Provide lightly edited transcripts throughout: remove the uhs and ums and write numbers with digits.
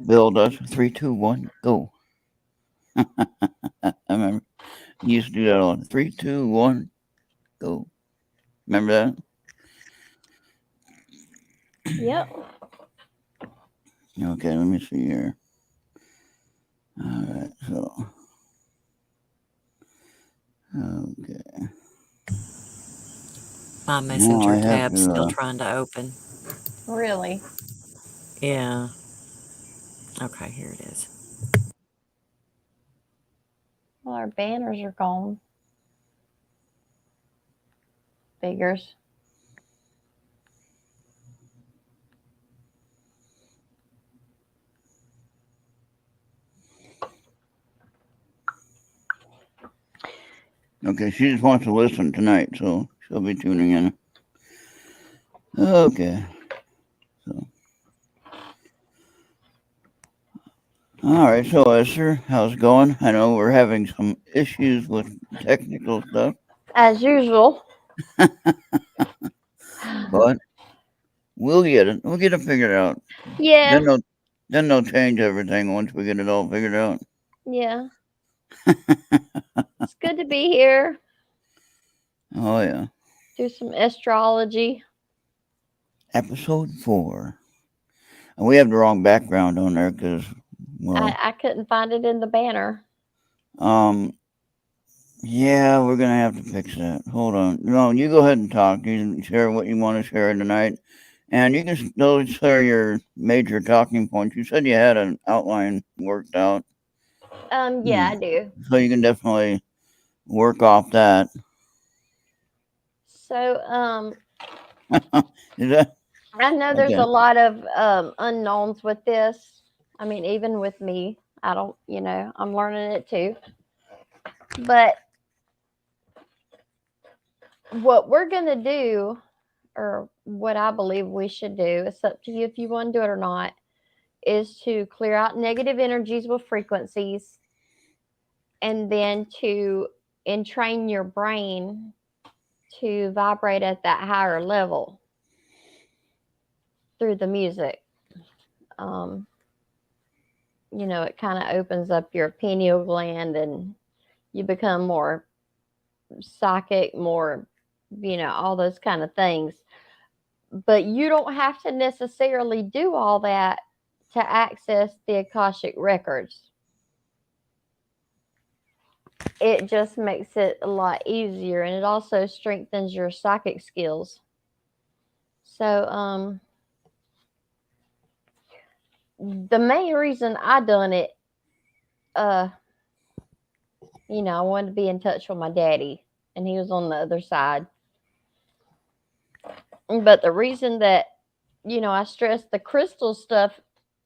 Bill does. 3, 2, 1, go. I remember he used to do that all. 3, 2, 1, go. Remember that? Yep. Okay, let me see here. All right, so okay. My Now messenger I have tab's to. still trying to open. Really? Yeah. Okay, here it is. Well, our banners are gone. Figures. Okay, she just wants to listen tonight, so she'll be tuning in. Okay, so all right. So Esther, how's it going? I know we're having some issues with technical stuff, As usual. but we'll get it. We'll get it figured out. Yeah. Then they'll then they'll change everything once we get it all figured out. Yeah. It's good to be here. Oh yeah. Do some astrology. Episode 4. And we have the wrong background on there because, well, I couldn't find it in the banner. um, yeah, we're gonna have to fix that. Hold on. No, you go ahead and talk. You can share what you want to share tonight, and you can still share your major talking points. You said you had an outline worked out, Yeah, Hmm. I do. So you can definitely work off that. So, Is that I know there's okay? a lot of unknowns with this. I mean, even with me, I don't, I'm learning it too. But what we're going to do, or what I believe we should do, it's up to you if you want to do it or not, is to clear out negative energies with frequencies and then to entrain your brain to vibrate at that higher level through the music. Um, it kind of opens up your pineal gland and you become more psychic, more, all those kind of things. But you don't have to necessarily do all that to access the Akashic records. It just makes it a lot easier and it also strengthens your psychic skills. So, the main reason I done it, uh, I wanted to be in touch with my daddy, and he was on the other side. But the reason that I stressed the crystal stuff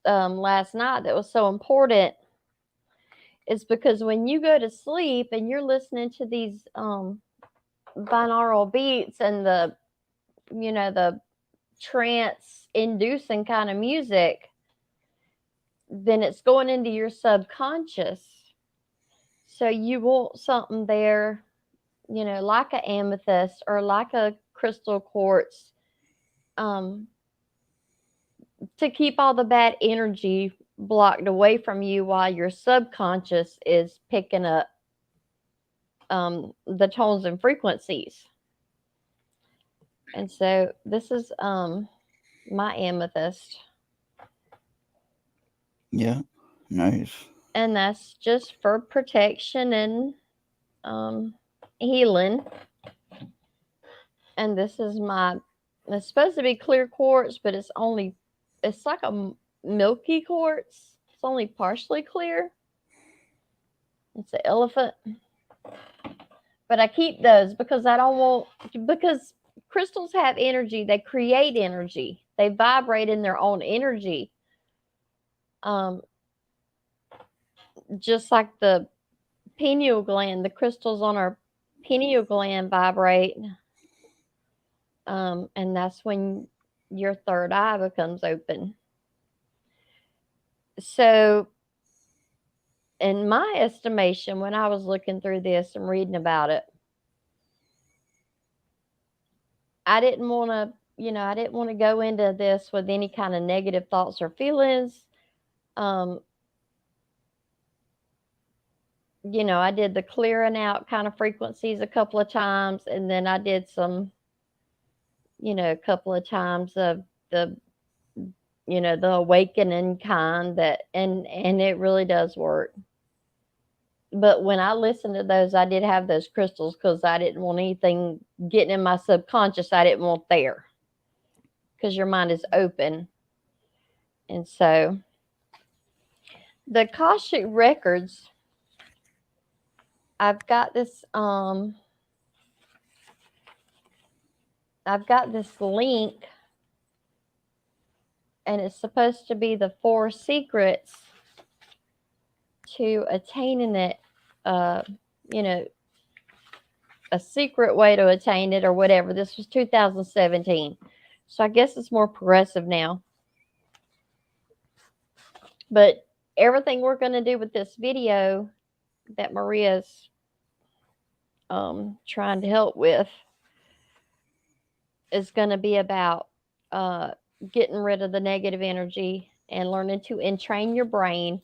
last night that was so important is because when you go to sleep and you're listening to these binaural beats and the trance inducing kind of music, then it's going into your subconscious. So you want something there, like an amethyst or like a crystal quartz, um, to keep all the bad energy blocked away from you while your subconscious is picking up the tones and frequencies. And so this is my amethyst, Yeah, nice. and that's just for protection and um, healing. And this is my, it's supposed to be clear quartz, but it's like a milky quartz. It's only partially clear. It's an elephant. But I keep those because I don't want, because crystals have energy, they create energy, they vibrate in their own energy. Um, just like the pineal gland, the crystals on our pineal gland vibrate. And that's when your third eye becomes open. So, in my estimation, when I was looking through this and reading about it, I didn't want to, I didn't want to go into this with any kind of negative thoughts or feelings. Um, I did the clearing out kind of frequencies a couple of times, and then I did some, a couple of times of the, the awakening kind that, and it really does work. But when I listened to those, I did have those crystals because I didn't want anything getting in my subconscious I didn't want there, because your mind is open. And so the Akashic records, I've got this I've got this link, and it's supposed to be the 4 secrets to attaining it, uh, you know, a secret way to attain it or whatever. This was 2017. So I guess it's more progressive now. But everything we're going to do with this video that Maria's trying to help with is going to be about getting rid of the negative energy and learning to entrain your brain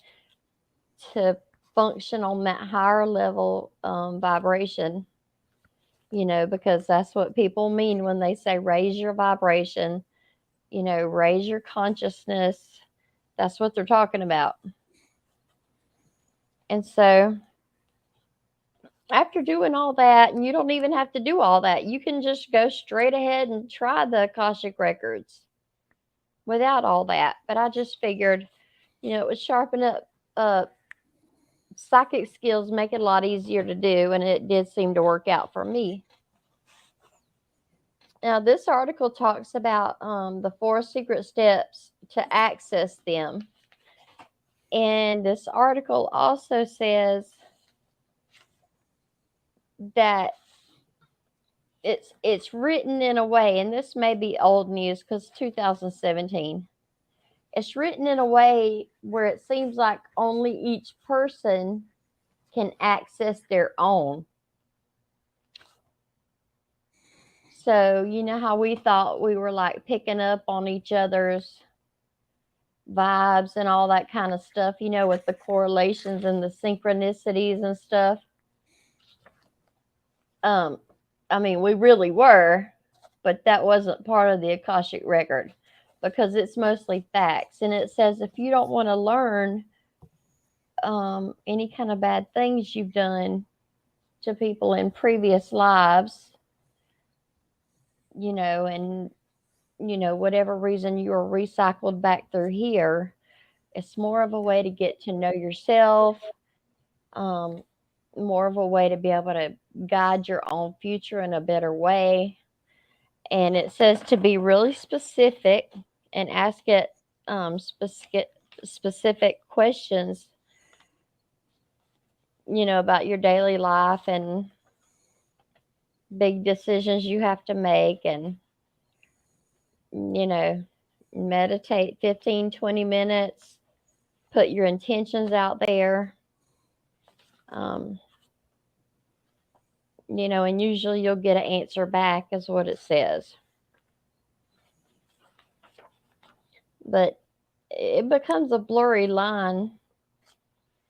to function on that higher level vibration, because that's what people mean when they say raise your vibration, raise your consciousness. That's what they're talking about. And so after doing all that, and you don't even have to do all that, you can just go straight ahead and try the Akashic records without all that. But I just figured, it would sharpen up psychic skills, make it a lot easier to do, and it did seem to work out for me. Now, this article talks about the 4 secret steps to access them. And this article also says that it's written in a way, and this may be old news because 2017. It's written in a way where it seems like only each person can access their own. So, you know how we thought we were like picking up on each other's vibes and all that kind of stuff, with the correlations and the synchronicities and stuff. We really were, but that wasn't part of the Akashic record because it's mostly facts. And it says if you don't want to learn any kind of bad things you've done to people in previous lives, and whatever reason you were recycled back through here, it's more of a way to get to know yourself, more of a way to be able to guide your own future in a better way. And it says to be really specific and ask it specific questions, about your daily life and big decisions you have to make, and meditate 15-20 minutes, put your intentions out there, and usually you'll get an answer back is what it says. But it becomes a blurry line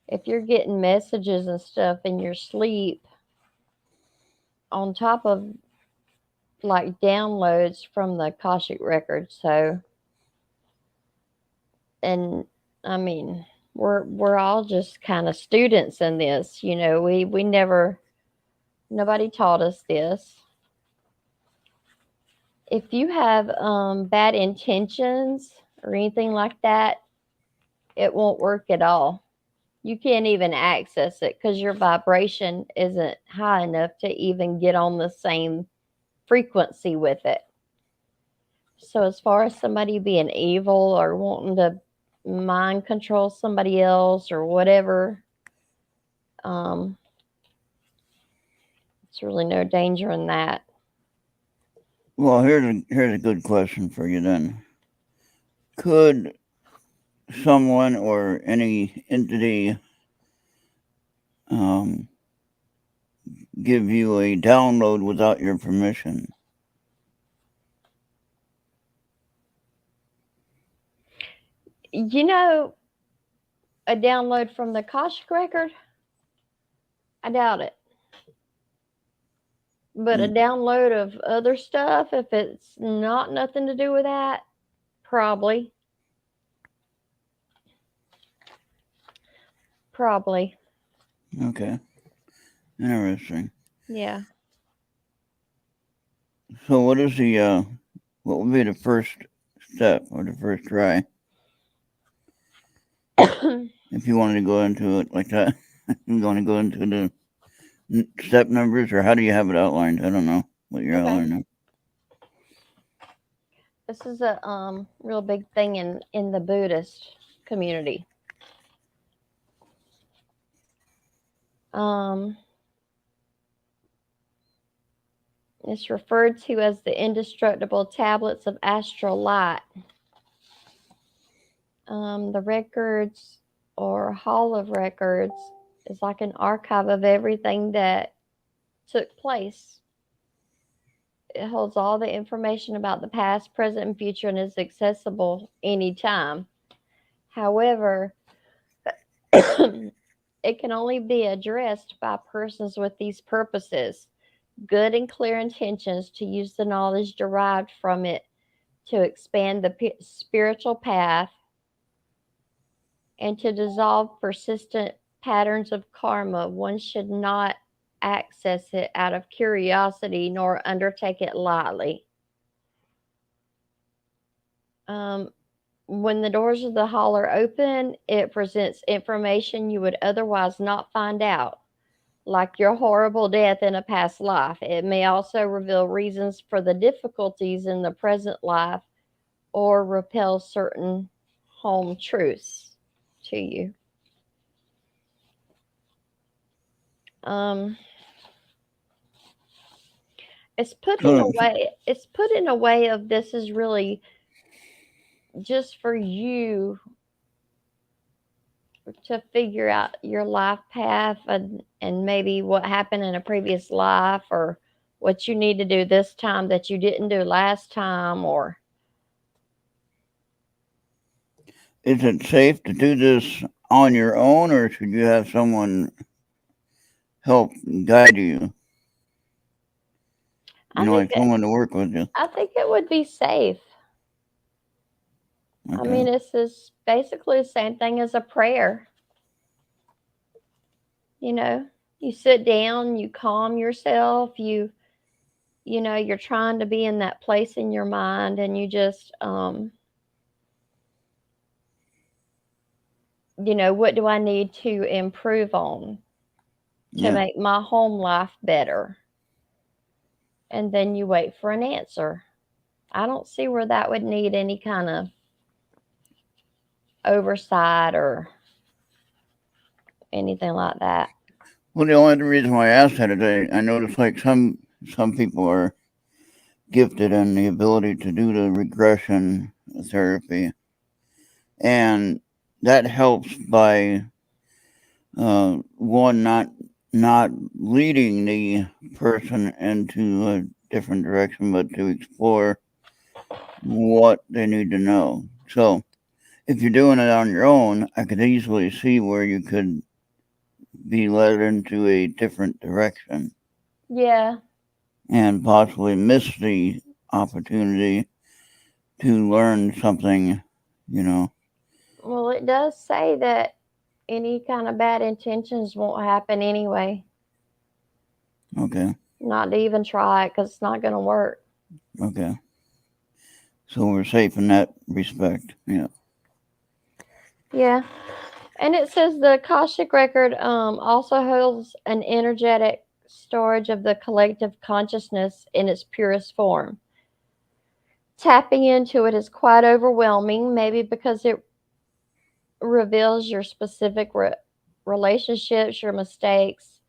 if you're getting messages and stuff in your sleep on top of like downloads from the Akashic record. So, and we're all just kind of students in this, we never, nobody taught us this. If you have bad intentions or anything like that, it won't work at all. You can't even access it because your vibration isn't high enough to even get on the same frequency with it. So as far as somebody being evil or wanting to mind control somebody else or whatever, it's really no danger in that. Well, here's a good question for you then. Could someone or any entity give you a download without your permission? a download from the Akashic record? I doubt it. But a download of other stuff, if it's not nothing to do with that, probably. Probably. Okay. Interesting. Yeah. So what is the what would be the first step or the first try if you wanted to go into it like that? You want to go into the step numbers, or how do you have it outlined? I don't know what you're Okay. outlining. This is a real big thing in the Buddhist community. It's referred to as the indestructible tablets of astral light. The records or hall of records is like an archive of everything that took place. It holds all the information about the past, present, and future and is accessible anytime. However, it can only be addressed by persons with these purposes: good and clear intentions to use the knowledge derived from it to expand the spiritual path and to dissolve persistent patterns of karma. One should not access it out of curiosity nor undertake it lightly. When the doors of the hall are open, it presents information you would otherwise not find out, like your horrible death in a past life. It may also reveal reasons for the difficulties in the present life or repel certain home truths to you. It's put in a way. It's put in a way of this is really just for you to figure out your life path and maybe what happened in a previous life or what you need to do this time that you didn't do last time. Or is it safe to do this on your own, or should you have someone help guide you? Like someone to work with you. I think it would be safe. Okay. I mean, it's basically the same thing as a prayer. You sit down, you calm yourself, you're trying to be in that place in your mind, and you just what do I need to improve on to make my home life better? And then you wait for an answer. I don't see where that would need any kind of oversight or anything like that. Well, the only reason why I asked that is I noticed like some people are gifted in the ability to do the regression therapy, and that helps by one not leading the person into a different direction, but to explore what they need to know. So if you're doing it on your own, I could easily see where you could be led into a different direction. Yeah. And possibly miss the opportunity to learn something, Well, it does say that any kind of bad intentions won't happen anyway. Okay. Not to even try it because it's not going to work. Okay. So we're safe in that respect. Yeah. Yeah. And it says the Akashic record also holds an energetic storage of the collective consciousness in its purest form. Tapping into it is quite overwhelming, maybe because it reveals your specific relationships, your mistakes,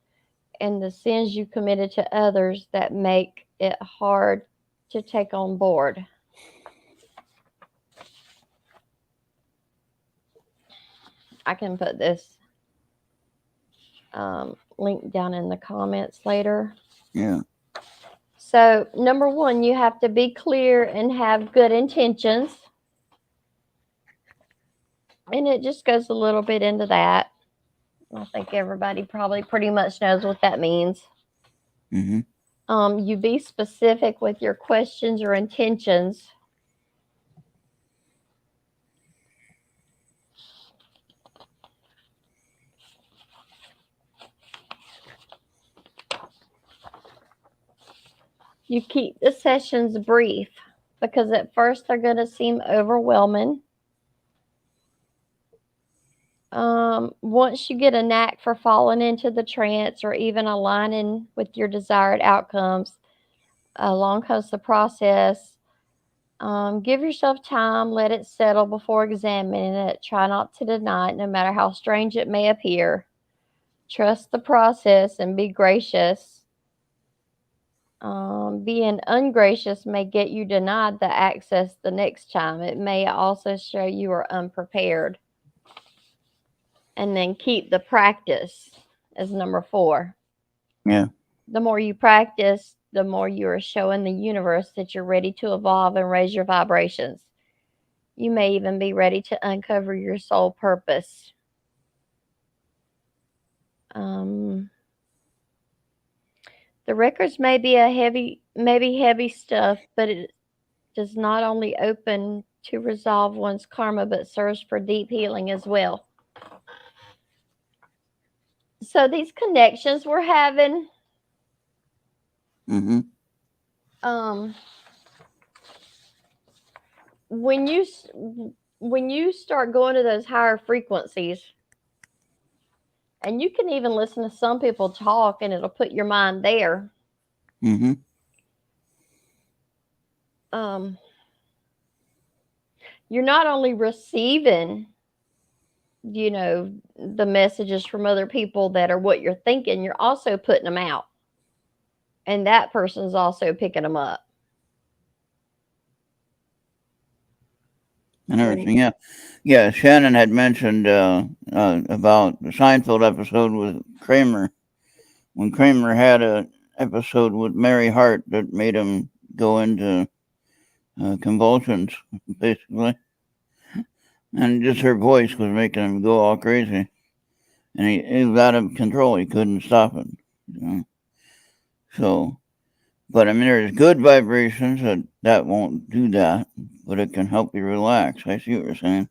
and the sins you committed to others that make it hard to take on board. I can put this link down in the comments later. Yeah. So, number one, you have to be clear and have good intentions. And it just goes a little bit into that. I think everybody probably pretty much knows what that means. Mm-hmm. You be specific with your questions or intentions. You keep the sessions brief because at first they're going to seem overwhelming. Once you get a knack for falling into the trance or even aligning with your desired outcomes, along comes the process. Give yourself time, let it settle before examining it. Try not to deny it, no matter how strange it may appear. Trust the process and be gracious. Being ungracious may get you denied the access the next time. It may also show you are unprepared. And then keep the practice as number 4. Yeah. The more you practice, the more you are showing the universe that you're ready to evolve and raise your vibrations. You may even be ready to uncover your soul purpose. The records may be heavy stuff, but it does not only open to resolve one's karma, but serves for deep healing as well. So these connections we're having, Mm-hmm. when you start going to those higher frequencies, and you can even listen to some people talk, and it'll put your mind there. Mm-hmm. You're not only receiving, the messages from other people that are what you're thinking, you're also putting them out. And that person's also picking them up. And everything, yeah. Yeah, Shannon had mentioned about the Seinfeld episode with Kramer. When Kramer had a episode with Mary Hart that made him go into convulsions, basically. And just her voice was making him go all crazy. And he was out of control. He couldn't stop it. You know? So, but I mean, there's good vibrations that won't do that, but it can help you relax. I see what you're saying.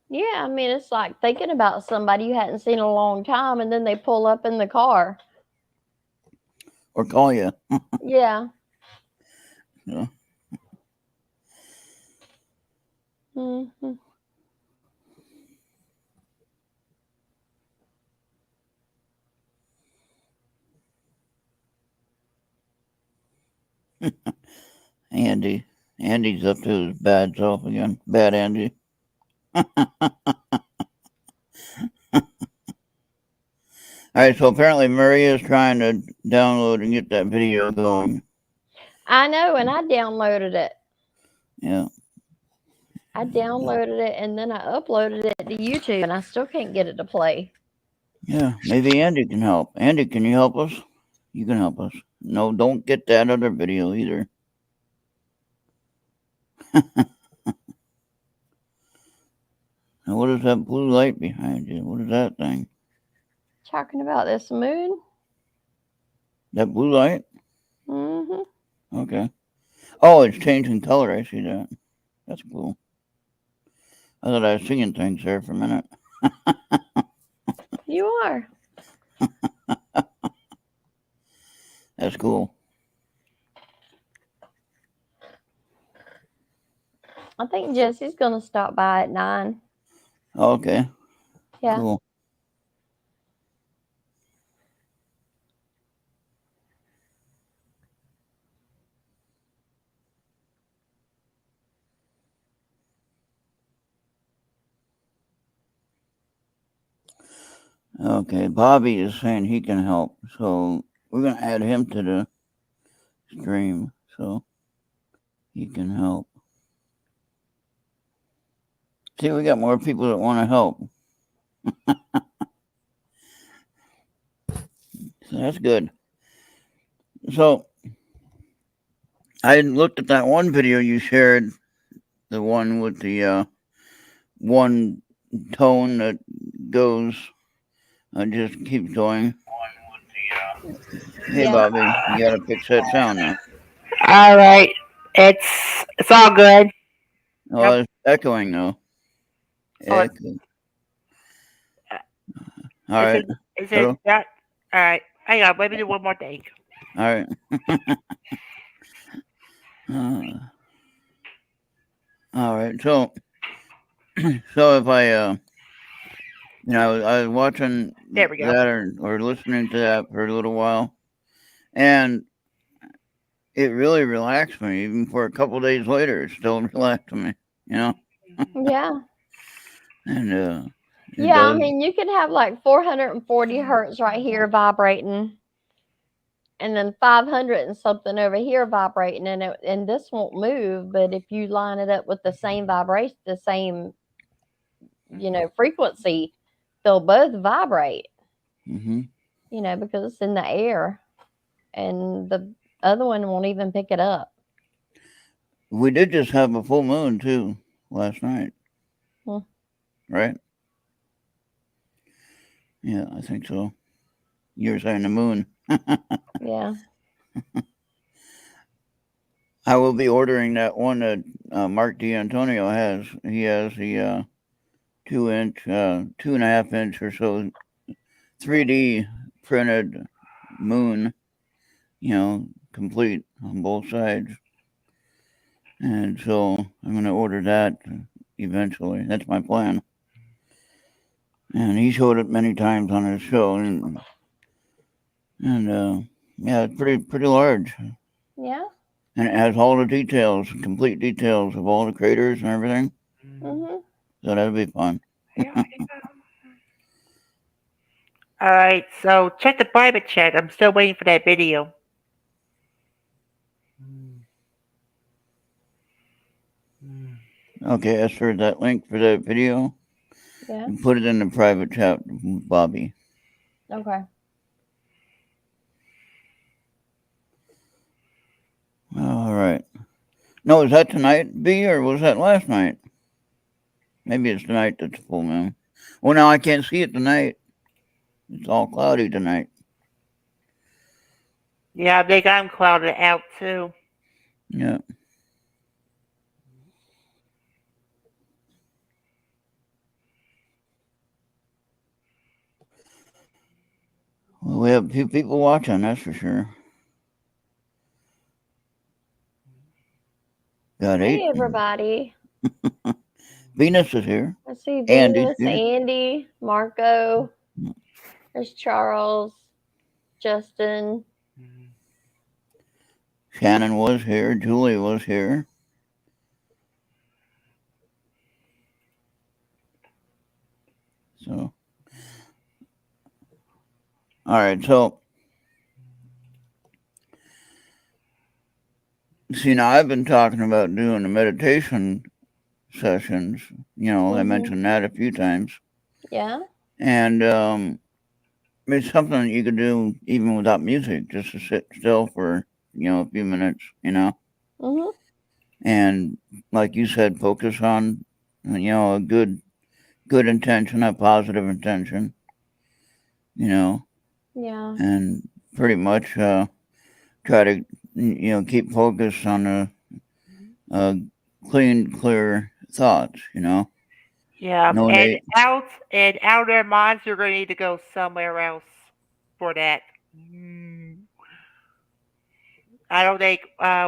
Yeah, I mean, it's like thinking about somebody you hadn't seen in a long time, and then they pull up in the car. Or call you. Yeah. Yeah. Mm-hmm. Andy's up to his bad self again. Bad Andy. All right, so apparently Maria's trying to download and get that video going. I know, and I downloaded it. Yeah. I downloaded it and then I uploaded it to YouTube, and I still can't get it to play. Yeah, maybe Andy can help. Andy, can you help us? You can help us. No, don't get that other video either. And what is that blue light behind you? What is that thing? Talking about this moon. That blue light? Mm-hmm. Okay. Oh, it's changing color. I see that. That's cool. I thought I was seeing things there for a minute. You are. That's cool. I think Jesse's gonna stop by at 9. Okay. Yeah. Cool. Okay, Bobby is saying he can help, so we're gonna add him to the stream so he can help. See, we got more people that want to help. So that's good. So I looked at that one video you shared, the one with the one tone that goes, just keeps going. Hey, Yeah. Bobby, you gotta fix that sound now. All right. It's all good. Oh, Yep. it's echoing though. Oh, Echo. All is right. it is it Hello. that? All right. Hang on. Let me do one more thing. All right. uh, all right. So, so if I was watching There we go. that or listening to that for a little while, and it really relaxed me. Even for a couple days later, it still relaxed me. You know, Yeah. and it Yeah, I does. mean, you could have like 440 hertz right here vibrating, and then 500 and something over here vibrating, and this won't move. But if you line it up with the same vibration, the same frequency, they'll both vibrate. Hmm. Because it's in the air, and the other one won't even pick it up. We did just have a full moon too last night, Hmm. right? Yeah, I think so. You were saying the moon. Yeah. I will be ordering that one that Mark D'Antonio has. He has the 2 inch, 2.5 inch or so 3D printed moon, complete on both sides. And so I'm going to order that eventually. That's my plan. And he showed it many times on his show, and yeah, it's pretty large, Yeah. and it has all the details, complete details of all the craters and everything. Mhm. So that'll be fun. Yeah. All right. So check the private chat. I'm still waiting for that video. Okay, Esther, that link for that video, Yeah. put it in the private chat, Bobby. Okay. All right. No, is that tonight, B, or was that last night? Maybe it's tonight that's full moon. Well, now I can't see it tonight. It's all cloudy tonight. Yeah, they got him clouded out too. Yeah. Well, we have a few people watching, that's for sure. Got 8. Hey, everybody. Venus is here. I see Andy's Venus, here. Andy, Marco. There's Charles, Justin. Shannon was here. Julie was here. So, all right. So, see, now I've been talking about doing the meditation sessions. I Mhm. mentioned that a few times. Yeah. And it's something that you could do even without music, just to sit still for, a few minutes, Mhm. and like you said, focus on, a good intention, a positive intention, you know, Yeah. and pretty much try to, keep focused on uh, clear thoughts, Yeah, no and Nate. out of their minds, you're going to need to go somewhere else for that. Mm. I don't think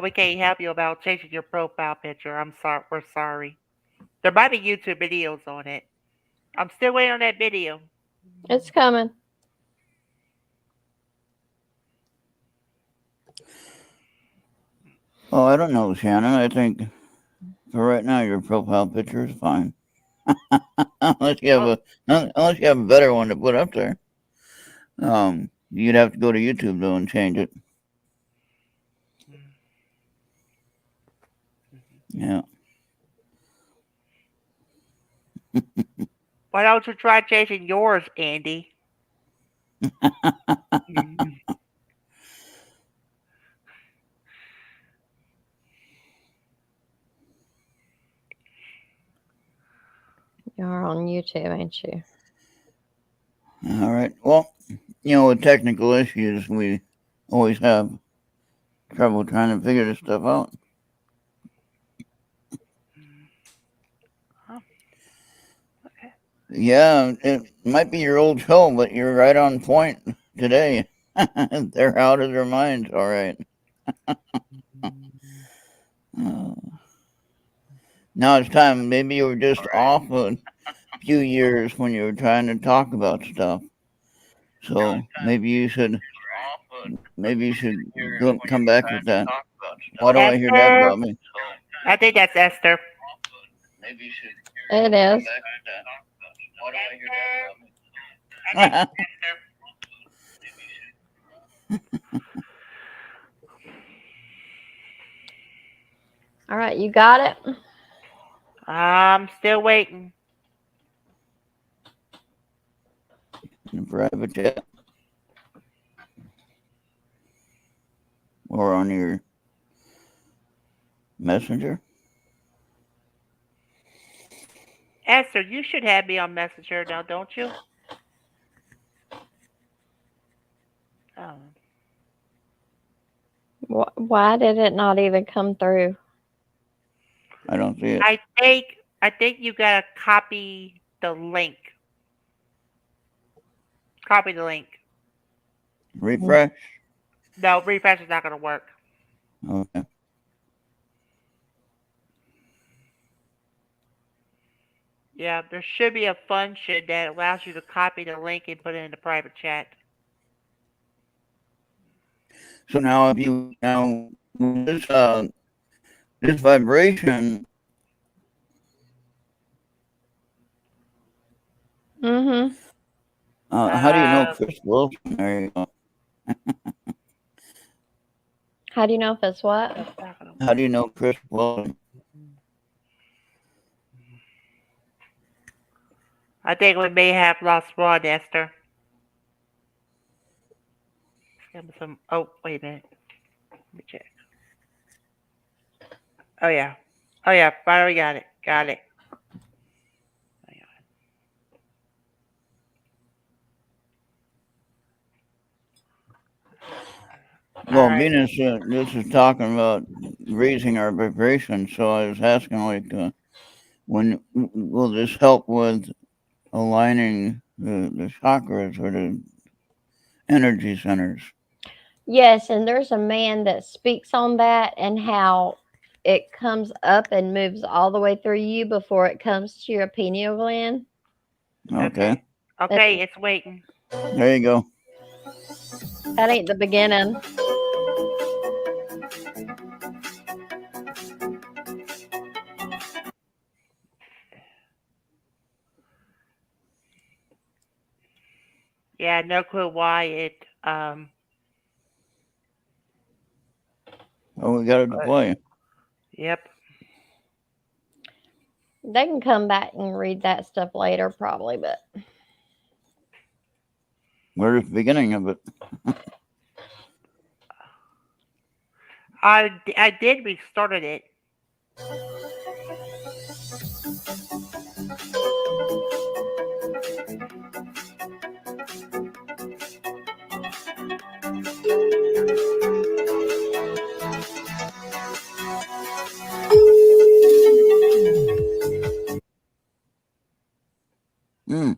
we can't help you about changing your profile picture. I'm sorry. We're sorry. There might be YouTube videos on it. I'm still waiting on that video. It's coming. Oh, I don't know, Shannon. I think for right now, your profile picture is fine. unless you have Oh, unless you have a better one to put up there. You'd have to go to YouTube though and change it. Yeah. why don't you try changing yours, Andy? You're on YouTube, ain't you? All right. Well, with technical issues, we always have trouble trying to figure this stuff out. Oh, okay. Yeah, it might be your old show, but you're right on point today. They're out of their minds, all right. Uh, now it's time. Maybe you were just off a few years when you were trying to talk about stuff. So maybe you should come back with that. Why do I hear that Esther? about me? I think that's Esther. It is. All right, you got it? I'm still waiting. In private chat or on your messenger. Esther, you should have me on Messenger now, don't you? Oh. Why did it not even come through? I don't see it. I think you gotta copy the link. Copy the link. Refresh. No, refresh is not gonna work. Okay. Yeah, there should be a function that allows you to copy the link and put it in the private chat. So now, if you this vibration. Mm-hmm. How do you know Chris Wilson? There you go. How do you know if it's what? How do you know Chris Wilson? I think we may have lost Ron, Esther. Oh, wait a minute. Let me check. Oh yeah. Finally got it. Got it. Well, All right. Venus, this is talking about raising our vibration. So I was asking, like, when will this help with aligning the chakras or the energy centers? Yes, and there's a man that speaks on that and how it comes up and moves all the way through you before it comes to your pineal gland. Okay. Okay, it's waiting. There you go. That ain't the beginning. Yeah, no clue why it Oh, we got it to play. Yep. They can come back and read that stuff later, probably, but Where's the beginning of it? I did restarted it. Hmm.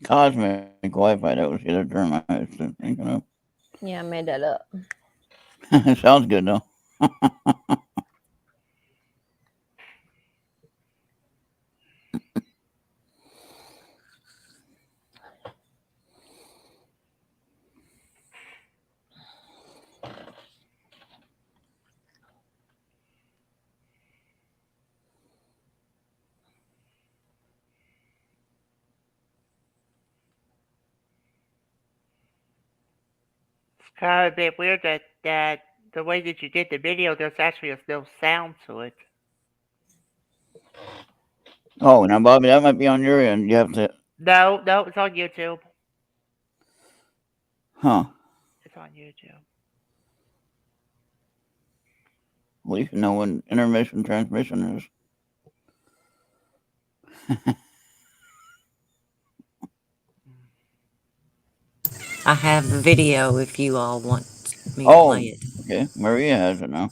Cosmic Wi-Fi. That was the other term I was thinking of. yeah, I made that up. Sounds good though. It's kind of a bit weird that the way that you did the video, there's actually no sound to it. Oh, now Bobby, that might be on your end. You have to. No, it's on YouTube. Huh. It's on YouTube. Well, you should know when intermission transmission is. I have the video if you all want me to Oh, play it. okay. Maria has it now.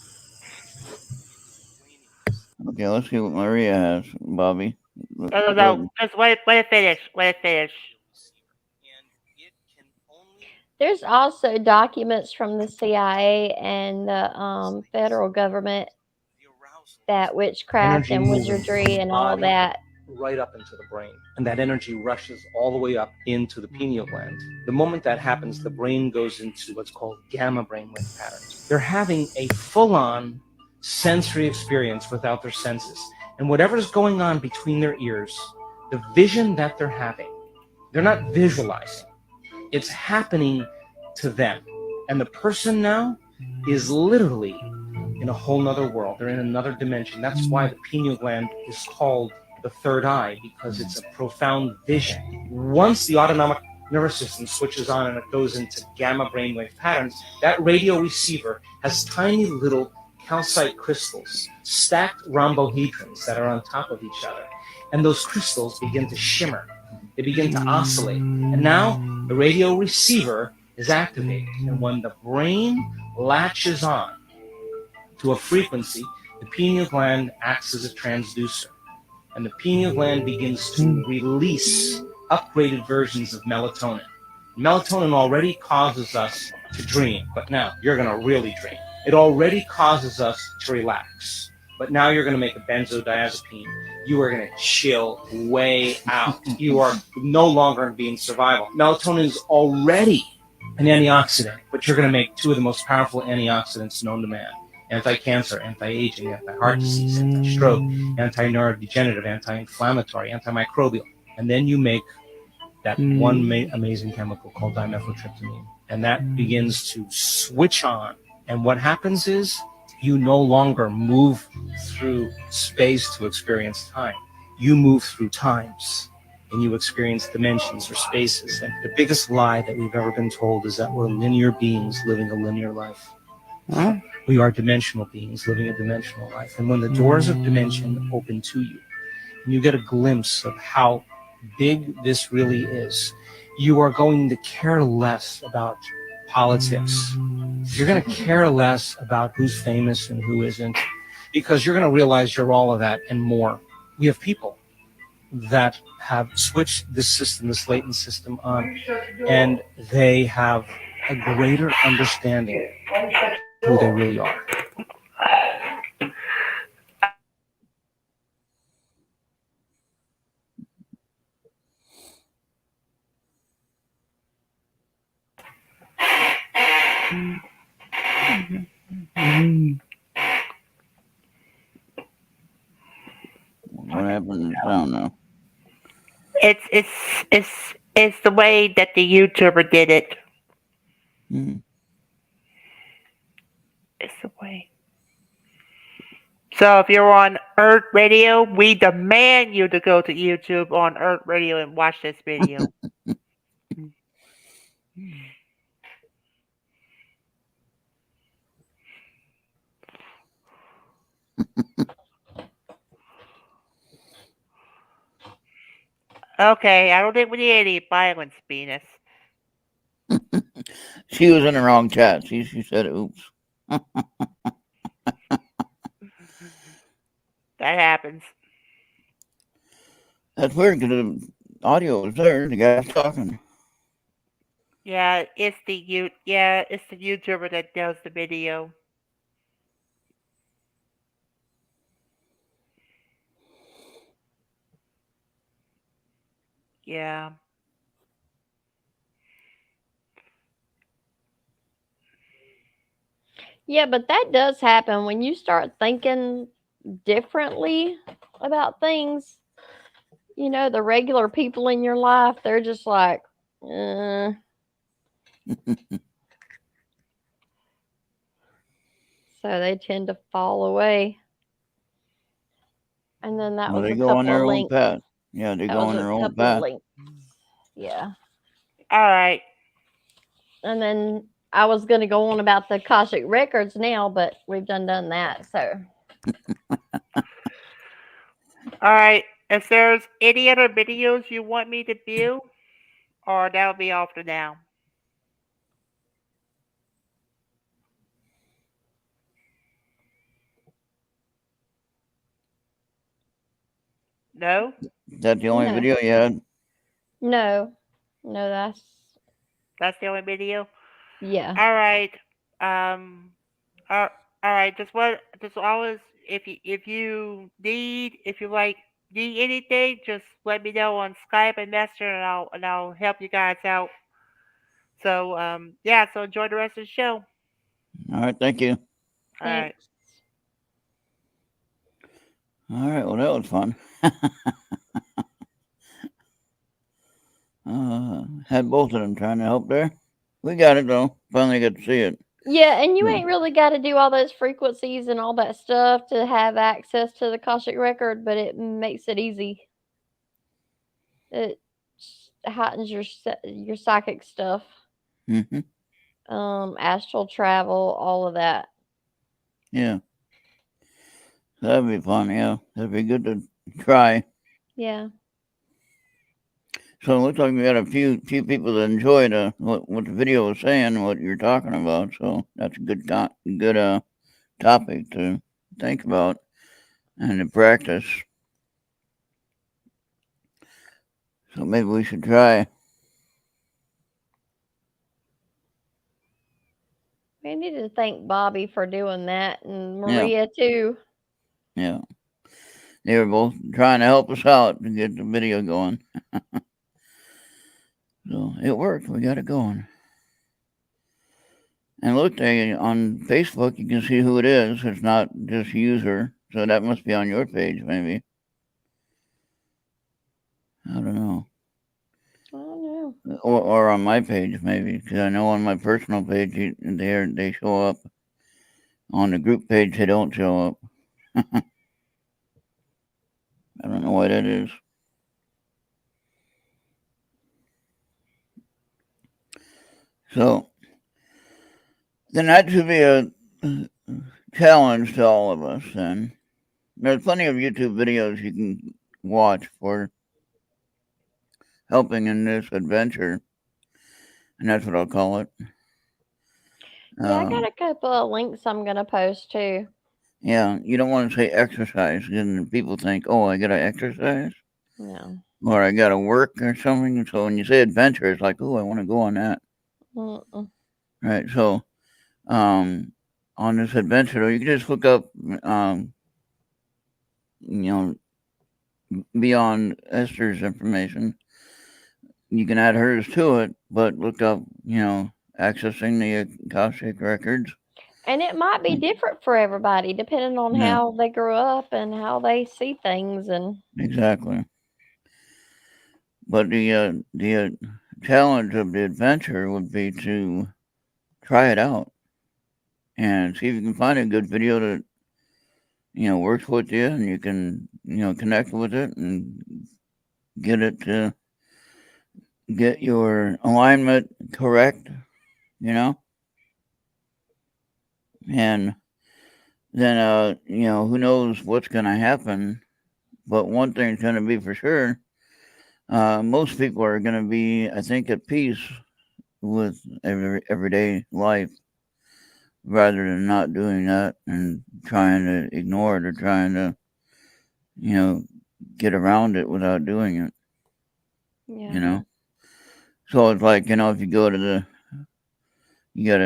Okay, let's see what Maria has, Bobby. No, Go no, no. ahead. Just let it finish. Let it finish. There's also documents from the CIA and the federal government that witchcraft Energy and moving from wizardry the and all body that. right up into the brain. And that energy rushes all the way up into the pineal gland. The moment that happens, the brain goes into what's called gamma brainwave patterns. They're having a full-on sensory experience without their senses. And whatever's going on between their ears, the vision that they're having, they're not visualizing. It's happening to them. And the person now is literally in a whole nother world. They're in another dimension. That's why the pineal gland is called the third eye, because it's a profound vision. Once the autonomic nervous system switches on and it goes into gamma brainwave patterns, that radio receiver has tiny little calcite crystals, stacked rhombohedrons that are on top of each other. And those crystals begin to shimmer. They begin to oscillate. And now the radio receiver is activated. And when the brain latches on to a frequency, the pineal gland acts as a transducer. And the pineal gland begins to release upgraded versions of melatonin. Melatonin already causes us to dream, but now you're going to really dream. It already causes us to relax, but now you're going to make a benzodiazepine. You are going to chill way out. You are no longer being survival. Melatonin is already an antioxidant, but you're going to make two of the most powerful antioxidants known to man. Anti-cancer, anti-aging, anti-heart disease, anti-stroke, anti-neurodegenerative, anti-inflammatory, antimicrobial. And then you make that one amazing chemical called dimethyltryptamine. And that begins to switch on. And what happens is you no longer move through space to experience time. You move through times and you experience dimensions or spaces. And the biggest lie that we've ever been told is that we're linear beings living a linear life. Huh? We are dimensional beings living a dimensional life. And when the doors of dimension open to you, and you get a glimpse of how big this really is, you are going to care less about politics. You're going to care less about who's famous and who isn't, because you're going to realize you're all of that and more. We have people that have switched this system, this latent system on, and they have a greater understanding of who they really are. What happened to the sound now? It's the way that the YouTuber did it. It's the way. So if you're on Errt Radio, we demand you to go to YouTube on Errt Radio and watch this video. Okay, I don't think we need any violence, Venus. She was in the wrong chat. She said, oops. That happens. That's weird because the audio was there. The guy's talking. Yeah, it's the YouTuber that does the video. Yeah. Yeah, but that does happen when you start thinking differently about things. You know, the regular people in your life, they're just like, so they tend to fall away. And then that Well, was they a go on couple of their own links. path. Yeah, they That go was on a their own couple of path. links. Yeah. All right. And then I was going to go on about the Akashic records now, but we've done that. So All right. If there's any other videos you want me to view, or that'll be all for now. No? Is that the only no, video you had? no, That's the only video? yeah, All right. Um. All right. Just always, if you like need anything, just let me know on Skype and Messenger, and I'll help you guys out. So yeah. So enjoy the rest of the show. All right, thank you. All right. thanks. All right, well, that was fun. Had both of them trying to help there. We got it, though. Finally got to see it. Yeah, and you Yeah. ain't really got to do all those frequencies and all that stuff to have access to the Akashic record, but it makes it easy. It heightens your psychic stuff, Mm-hmm. astral travel, all of that. Yeah. That'd be fun, yeah. That'd be good to try. Yeah. So it looks like we got a few people that enjoyed what the video was saying, what you're talking about. So that's a good topic to think about and to practice. So maybe we should try. We need to thank Bobby for doing that and Yeah, Maria too. yeah. They were both trying to help us out to get the video going. So it worked. We got it going. And look, on Facebook, you can see who it is. It's not just user. So that must be on your page, maybe. I don't know. I don't know. Or on my page, maybe. Because I know on my personal page, they show up. On the group page, they don't show up. I don't know why that is. So, then that should be a challenge to all of us, then. There's plenty of YouTube videos you can watch for helping in this adventure, and that's what I'll call it. Yeah, I got a couple of links I'm gonna post too. Yeah, you don't want to say exercise, then people think, oh, I gotta exercise, No. or I gotta work or something. So when you say adventure, it's like, oh, I want to go on that. Mm-mm. Right. So, on this adventure, though, you can just look up, you know, beyond Esther's information. You can add hers to it, but look up, accessing the Akashic records. And it might be different for everybody depending on Yeah, how they grew up and how they see things and exactly. But the challenge of the adventure would be to try it out and see if you can find a good video that works with you, and you can connect with it and get it to get your alignment correct, you know, and then who knows what's going to happen. But one thing's going to be for sure, most people are going to be, I think, at peace with everyday life rather than not doing that and trying to ignore it or trying to get around it without doing it. yeah. So it's like, if you gotta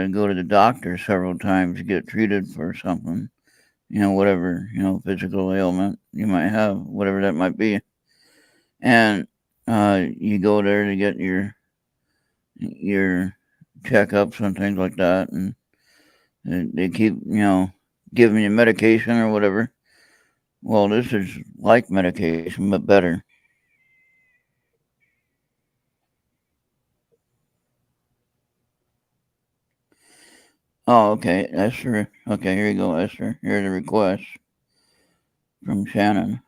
go to the doctor several times to get treated for something, whatever, physical ailment you might have, whatever that might be. And you go there to get your checkups and things like that, and they keep, giving you medication or whatever. Well, this is like medication, but better. Oh, okay, Esther. Okay, here you go, Esther. Here's a request from Shannon.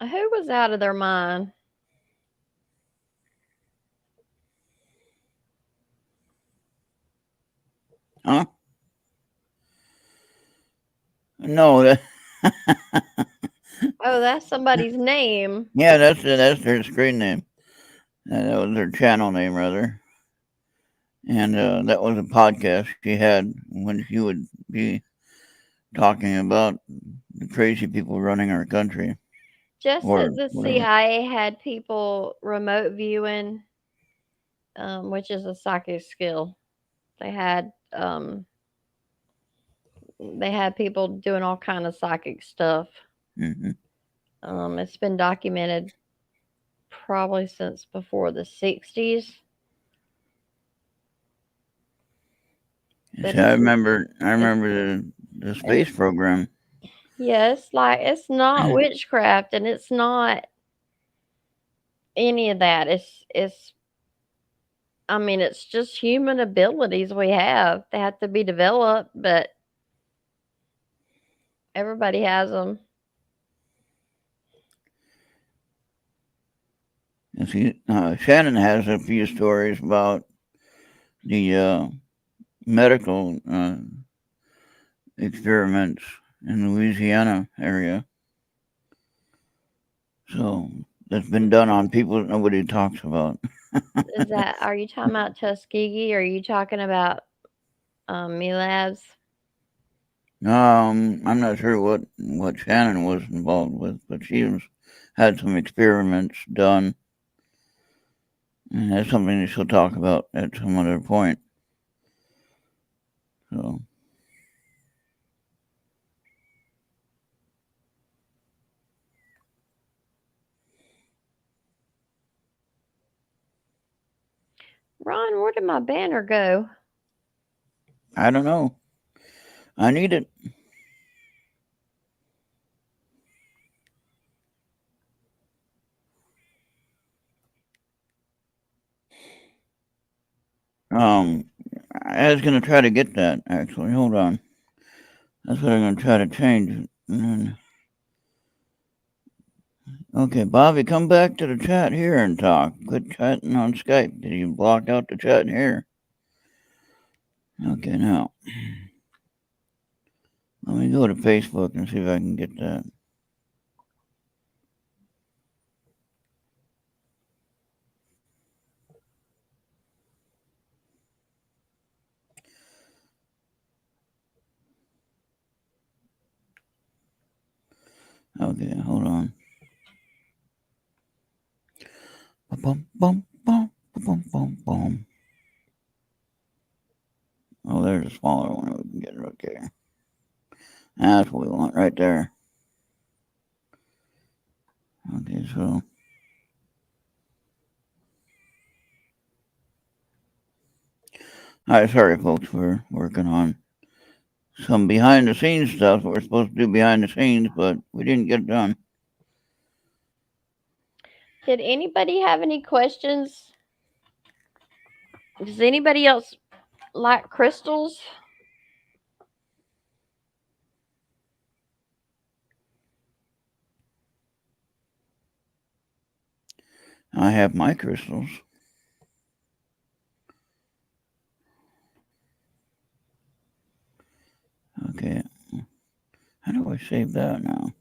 Who was out of their mind? Huh? No, that, Oh, that's somebody's name. yeah, that's their screen name. That was their channel name, rather. And that was a podcast she had when she would be talking about the crazy people running our country. Just Or that the whatever. CIA had people remote viewing, which is a psychic skill. They had people doing all kind of psychic stuff. Mm-hmm. It's been documented probably since before the 60s. See, I remember the space program. Yes, like it's not witchcraft and it's not any of that. It's I mean, it's just human abilities we have. They have to be developed, but everybody has them. And see, Shannon has a few stories about the medical experiments in Louisiana area. So that's been done on people that nobody talks about. Is that? Are you talking about Tuskegee? Or are you talking about Me Labs? I'm not sure what Shannon was involved with, but had some experiments done, and that's something that she'll talk about at some other point. So. Ron, where did my banner go? I don't know. I need it. I was gonna try to get that actually. Hold on. That's what I'm gonna try to change. Okay, Bobby, come back to the chat here and talk. Quit chatting on Skype. Did you block out the chat here? Okay, now let me go to Facebook and see if I can get that. Okay, hold on. Bum, bum, bum, bum, bum, bum. Oh, there's a smaller one. We can get it right there. That's what we want right there. Okay, so. Alright, sorry, folks. We're working on some behind the scenes stuff that we're supposed to do behind the scenes, but we didn't get it done. Did anybody have any questions? Does anybody else like crystals? I have my crystals. Okay. How do I save that now?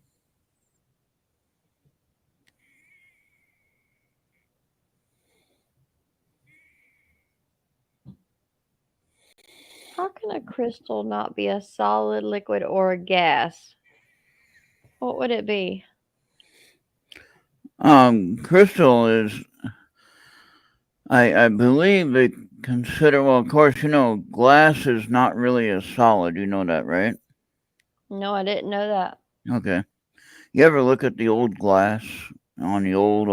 How can a crystal not be a solid, liquid, or a gas? What would it be? Crystal is, I believe they consider, well, of course, glass is not really a solid. You know that, right? No, I didn't know that. Okay. You ever look at the old glass on the old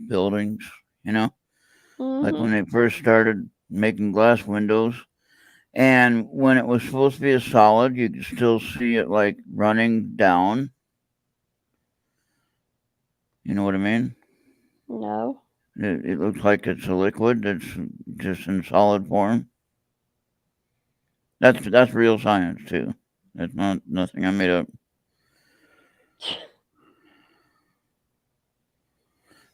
buildings, like when they first started making glass windows? And when it was supposed to be a solid, you could still see it like running down. You know what I mean? No. It looks like it's a liquid that's just in solid form. That's real science too. That's not nothing I made up.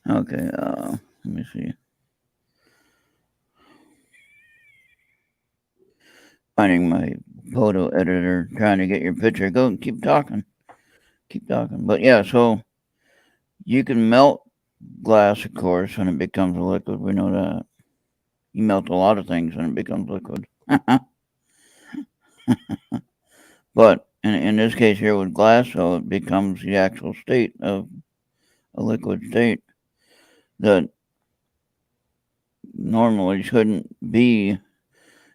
Okay, let me see. Finding my photo editor, trying to get your picture. Go and keep talking. Keep talking. But yeah, so you can melt glass, of course, and it becomes a liquid. We know that. You melt a lot of things and it becomes liquid. But in this case here with glass, so it becomes the actual state of a liquid state that normally shouldn't be.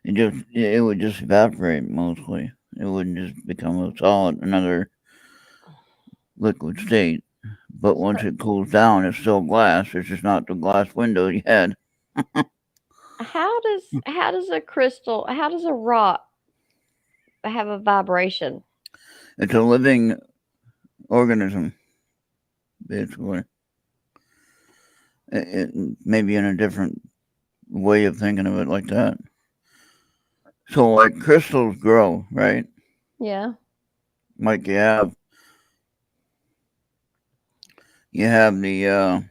It would just evaporate mostly. It wouldn't just become a solid, another liquid state. But once it cools down, it's still glass. It's just not the glass window you had. How does a rock have a vibration? It's a living organism, basically. It maybe in a different way of thinking of it like that. So, like crystals grow, right? Yeah. Like you have the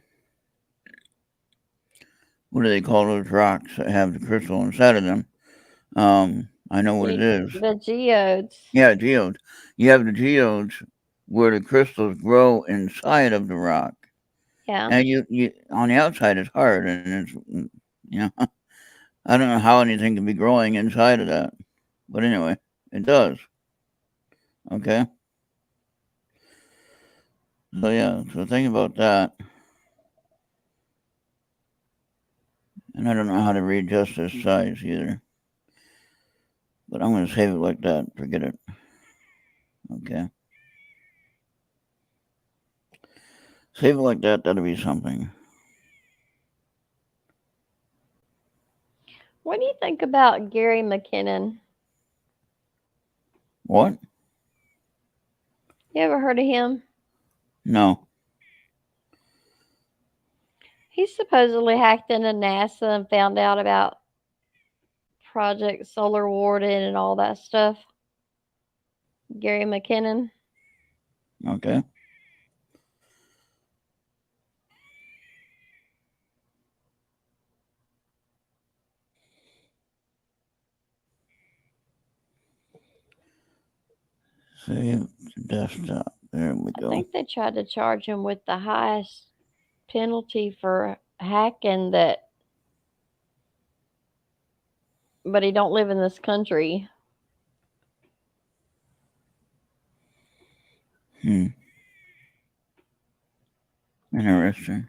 what do they call those rocks that have the crystal inside of them? I know what it is. The geodes. Yeah, geodes. You have the geodes where the crystals grow inside of the rock, Yeah. and you on the outside it's hard, and it's you know I don't know how anything can be growing inside of that, but anyway, it does. Okay. So yeah, so think about that. And I don't know how to readjust this size either. But I'm going to save it like that. Forget it. Okay. Save it like that. That'll be something. What do you think about Gary McKinnon? What? You ever heard of him? No. He supposedly hacked into NASA and found out about Project Solar Warden and all that stuff. Gary McKinnon. Okay. Save desktop. There we I go. think they tried to charge him with the highest penalty for hacking that, but he don't live in this country. Interesting.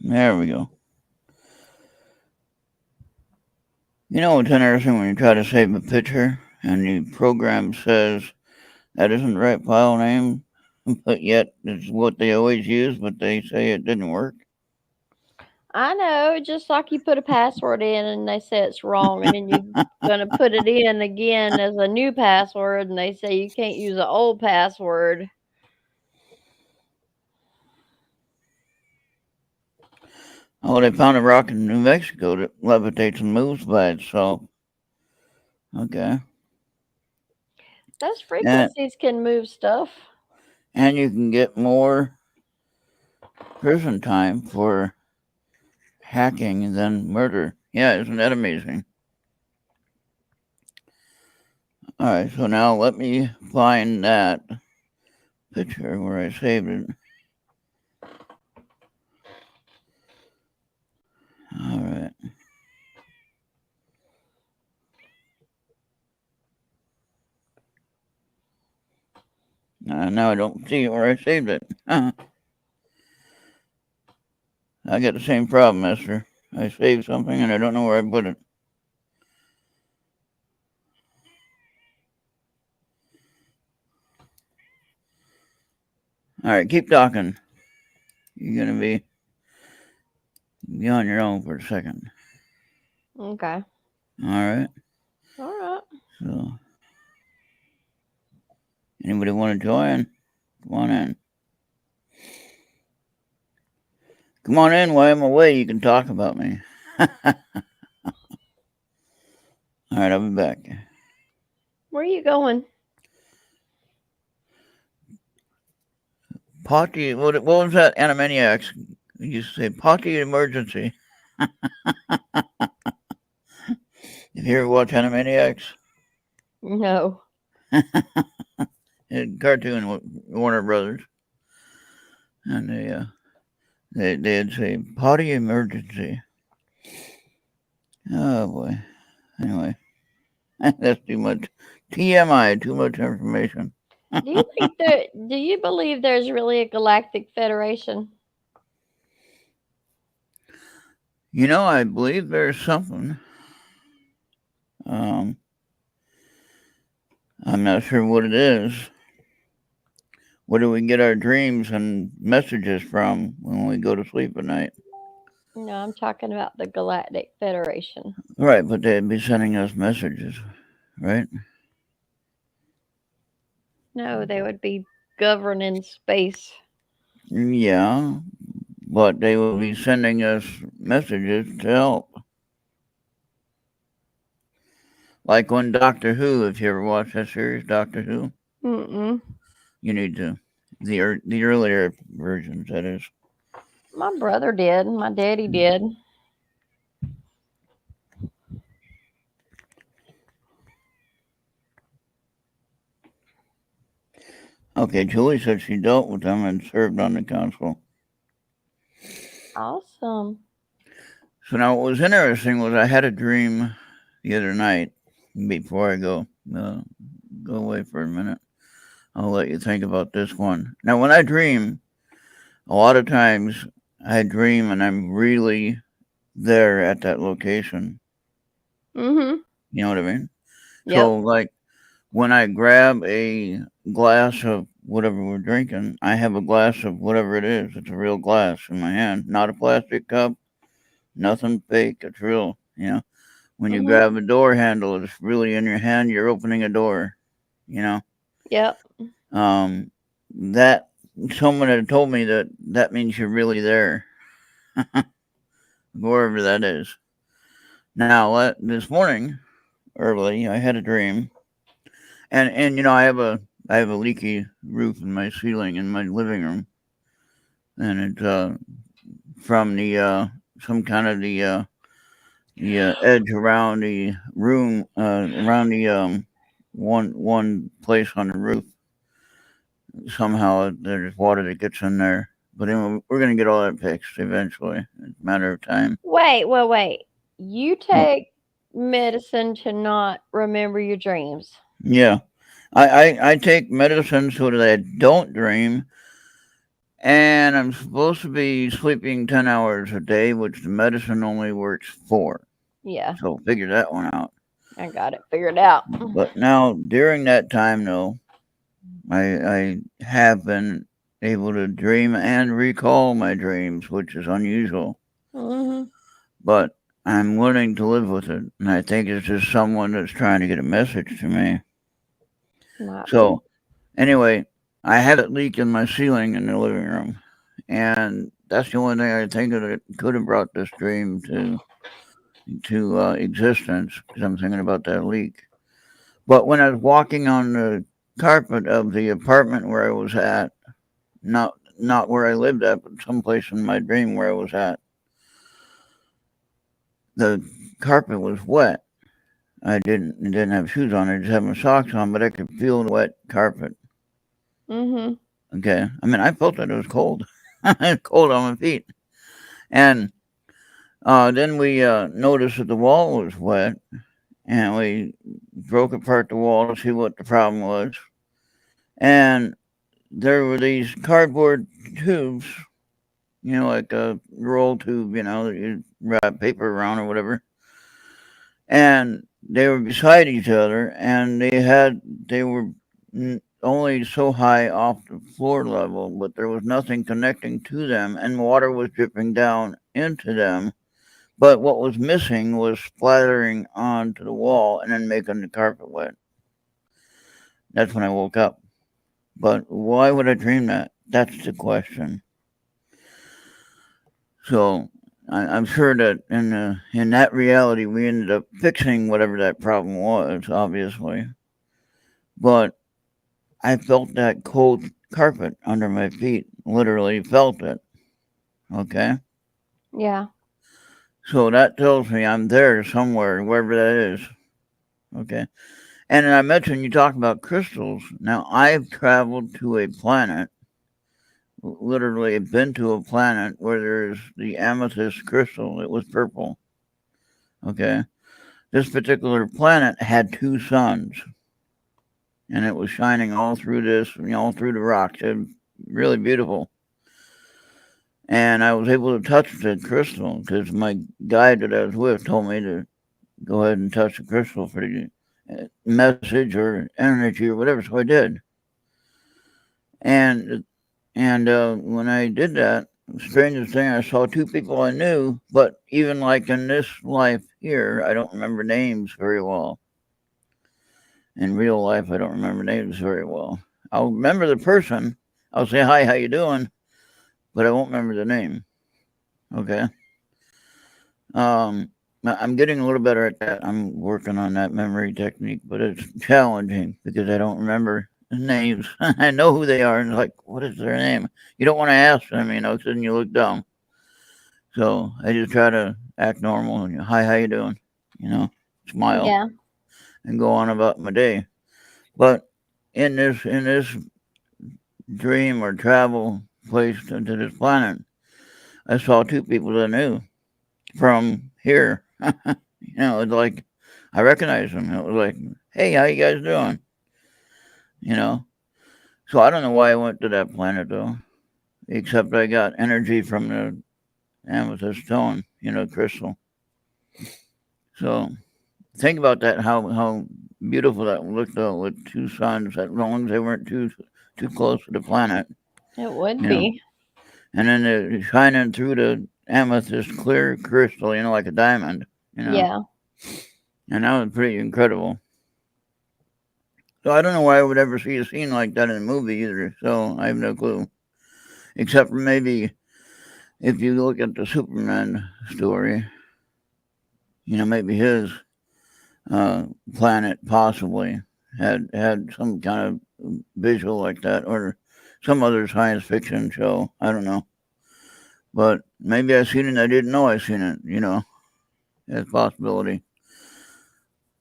There we go. You know what's interesting when you try to save a picture and the program says that isn't the right file name, but yet it's what they always use, but they say it didn't work? I know, just like you put a password in and they say it's wrong, and then you're gonna put it in again as a new password, and they say you can't use an old password. Oh, they found a rock in New Mexico that levitates and moves by itself. Okay. Those And, frequencies can move stuff. and you can get more prison time for hacking than murder. Yeah, isn't that amazing? All right, so now let me find that picture where I saved it. All right. Now I don't see where I saved it. I got the same problem, Esther. I saved something and I don't know where I put it. All right, keep talking. You're gonna be on your own for a second. Okay. All right. All right. So, anybody want to join? Come on in. Come on in while I'm away. You can talk about me. All right, I'll be back. Where are you going? Potty, what was that? Animaniacs. You used to say potty emergency. Did you ever watch Animaniacs? No. Cartoon Warner Brothers, and they'd say potty emergency. Oh boy. Anyway, that's too much TMI. Too much information. Do you believe there's really a galactic federation? You know, I believe there's something. Um, I'm not sure what it is. Where do we get our dreams and messages from when we go to sleep at night? No, I'm talking about the Galactic Federation. Right, but they'd be sending us messages, right? No, they would be governing space. Yeah, but they will be sending us messages to help. Like on Doctor Who, if you ever watched that series, Doctor Who, Mm-mm. you need to. The earlier versions, that is. My brother did. My daddy did. Okay, Julie said she dealt with them and served on the council. Awesome. So now what was interesting was I had a dream the other night. Before I go away for a minute, I'll let you think about this one. Now, when I dream, a lot of times I dream and I'm really there at that location. Mm-hmm. You know what I mean? Yep. So, like, when I grab a glass of whatever we're drinking, I have a glass of whatever it is. It's a real glass in my hand, not a plastic cup, nothing fake. It's real, you know. When you Mhm. grab a door handle, it's really in your hand. You're opening a door, you know. Yep. That someone had told me that means you're really there, wherever that is. Now, this morning early, I had a dream, and you know I have a leaky roof in my ceiling in my living room, and it's from the some kind of the edge around the room, around the one place on the roof. Somehow there's water that gets in there. But anyway, we're gonna get all that fixed eventually. It's a matter of time. Wait. You take medicine to not remember your dreams. Yeah, I take medicine so that I don't dream, and I'm supposed to be sleeping 10 hours a day, which the medicine only works 4. Yeah, So figure that one out. I got it figured out. But now during that time, though, I have been able to dream and recall my dreams, which is unusual. Mm-hmm. But I'm willing to live with it, and I think it's just someone that's trying to get a message to me. So, anyway, I had it leak in my ceiling in the living room, and that's the only thing I think of that could have brought this dream to existence, because I'm thinking about that leak. But when I was walking on the carpet of the apartment where I was at, not where I lived at, but someplace in my dream where I was at, the carpet was wet. I didn't have shoes on. I just had my socks on, but I could feel the wet carpet. Mm-hmm. Okay, I mean, I felt that it was cold. It's cold on my feet, and then we noticed that the wall was wet, and we broke apart the wall to see what the problem was, and there were these cardboard tubes, you know, like a roll tube, you know, that you wrap paper around or whatever, and they were beside each other, and they were only so high off the floor level, but there was nothing connecting to them, and water was dripping down into them. But what was missing was splattering onto the wall and then making the carpet wet. That's when I woke up. But why would I dream that? That's the question. So I'm sure that in that reality we ended up fixing whatever that problem was, obviously. But I felt that cold carpet under my feet. Literally felt it. Okay. Yeah. So that tells me I'm there somewhere, wherever that is. Okay. And I mentioned you talk about crystals. Now I've traveled to a planet, literally been to a planet where there's the amethyst crystal. It was purple. Okay. This particular planet had two suns, and it was shining all through this, all through the rocks. It was really beautiful. And I was able to touch the crystal because my guide that I was with told me to go ahead and touch the crystal for the message or energy or whatever. So I did. And when I did that, the strangest thing, I saw two people I knew, but even like in this life here, I don't remember names very well. In real life, I don't remember names very well. I'll remember the person. I'll say, hi, how you doing? But I won't remember the name. Okay. I'm getting a little better at that. I'm working on that memory technique, but it's challenging because I don't remember names. I know who they are, and like, what is their name? You don't want to ask them, because then you look dumb. So I just try to act normal and hi, how you doing? Smile Yeah. and go on about my day. But in this dream or travel place to this planet, I saw two people that I knew from here. It's like I recognized them. It was like, hey, how you guys doing? You know. So I don't know why I went to that planet though, except I got energy from the amethyst stone, crystal. So think about that, how beautiful that looked though, with two suns, as long as they weren't too close to the planet, It would you know. be. And then they're shining through the amethyst clear crystal, like a diamond, Yeah. and that was pretty incredible. So I don't know why I would ever see a scene like that in a movie either. So I have no clue, except for maybe if you look at the Superman story, maybe his planet possibly had some kind of visual like that, or some other science fiction show. I don't know, but maybe I seen it. And I didn't know I seen it. As a possibility.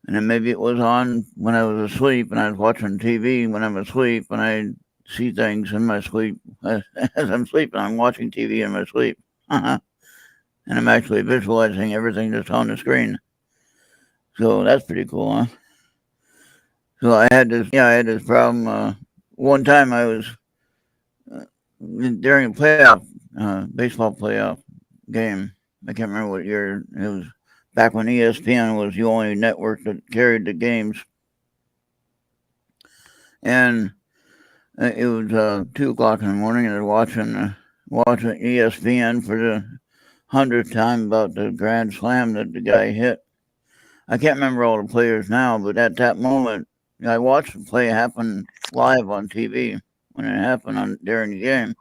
And then maybe it was on when I was asleep and I was watching TV when I'm asleep and I see things in my sleep as I'm sleeping. I'm watching TV in my sleep. And I'm actually visualizing everything that's on the screen. So that's pretty cool, huh? So I had this problem. One time I was during a playoff, baseball playoff game. I can't remember what year it was. Back when ESPN was the only network that carried the games, and it was 2 o'clock in the morning, and I was watching ESPN for the 100th time about the grand slam that the guy hit. I can't remember all the players now, but at that moment, I watched the play happen live on TV when it happened during the game,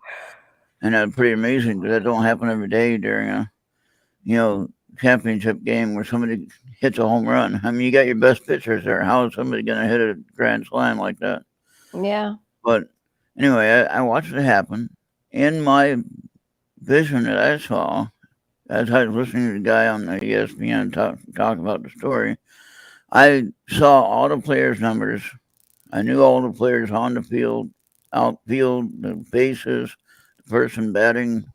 and that's pretty amazing because that don't happen every day during a championship game where somebody hits a home run. I mean, you got your best pitchers there. How is somebody going to hit a grand slam like that? Yeah. But anyway, I watched it happen. In my vision that I saw, as I was listening to the guy on the ESPN talk about the story, I saw all the players' numbers. I knew all the players on the field, outfield, the bases, the person batting,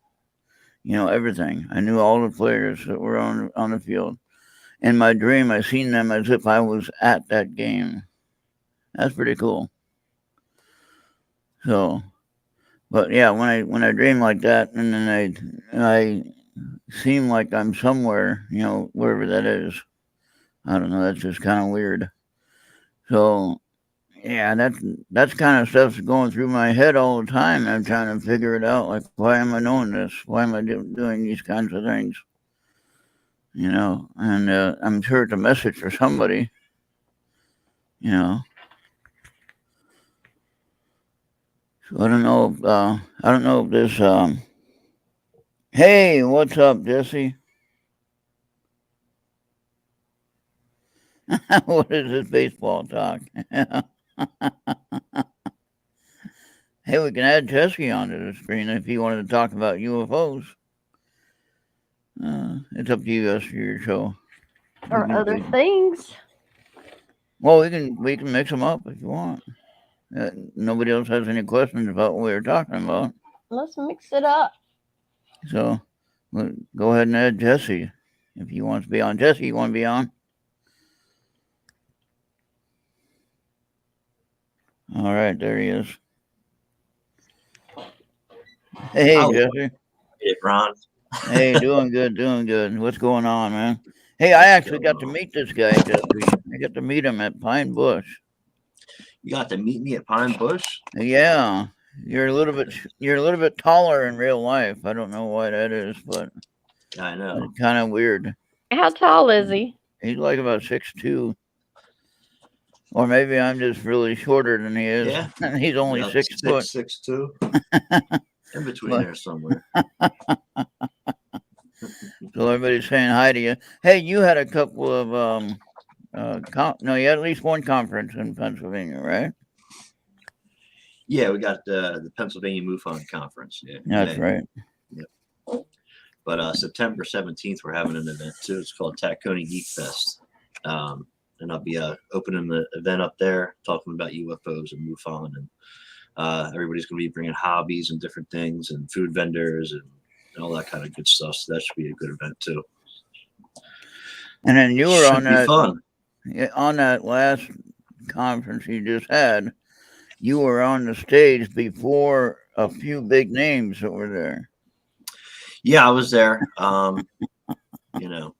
everything. I knew all the players that were on the field. In my dream, I seen them as if I was at that game. That's pretty cool. So, but yeah, when I dream like that, and then I seem like I'm somewhere, wherever that is. I don't know. That's just kind of weird. So yeah, that's kind of stuff's going through my head all the time. I'm trying to figure it out. Like, why am I knowing this? Why am I doing these kinds of things? And I'm sure it's a message for somebody. So I don't know. I don't know if this Hey, what's up, Jesse? What is this baseball talk? Hey, we can add Jesse onto the screen if you wanted to talk about UFOs. It's up to you guys for your show. Or other things. Well, we can mix them up if you want. Nobody else has any questions about what we were talking about. Let's mix it up. So go ahead and add Jesse if you want to be on. Jesse, you want to be on? All right, there he is. Hey, Jesse. Hey, Ron. Hey, doing good. What's going on, man? Hey, I actually got to meet this guy, Jesse. I got to meet him at Pine Bush. You got to meet me at Pine Bush? Yeah, you're a little bit taller in real life. I don't know why that is, but I know. it's kind of weird. How tall is he? He's like about 6'2". Or maybe I'm just really shorter than he is. Yeah. And he's only About 6 foot. 6'2". In between there somewhere. So everybody's saying hi to you. Hey, you had a couple of you had at least one conference in Pennsylvania, right? Yeah, we got the Pennsylvania MUFON conference. Yeah, that's right. Yep. But September 17th, we're having an event too. It's called Tacony Geek Fest, and I'll be opening the event up there, talking about UFOs and MUFON, and everybody's going to be bringing hobbies and different things, and food vendors and all that kind of good stuff. So that should be a good event too. And then you were on that last conference you just had. You were on the stage before a few big names that were there. Yeah, I was there. You know,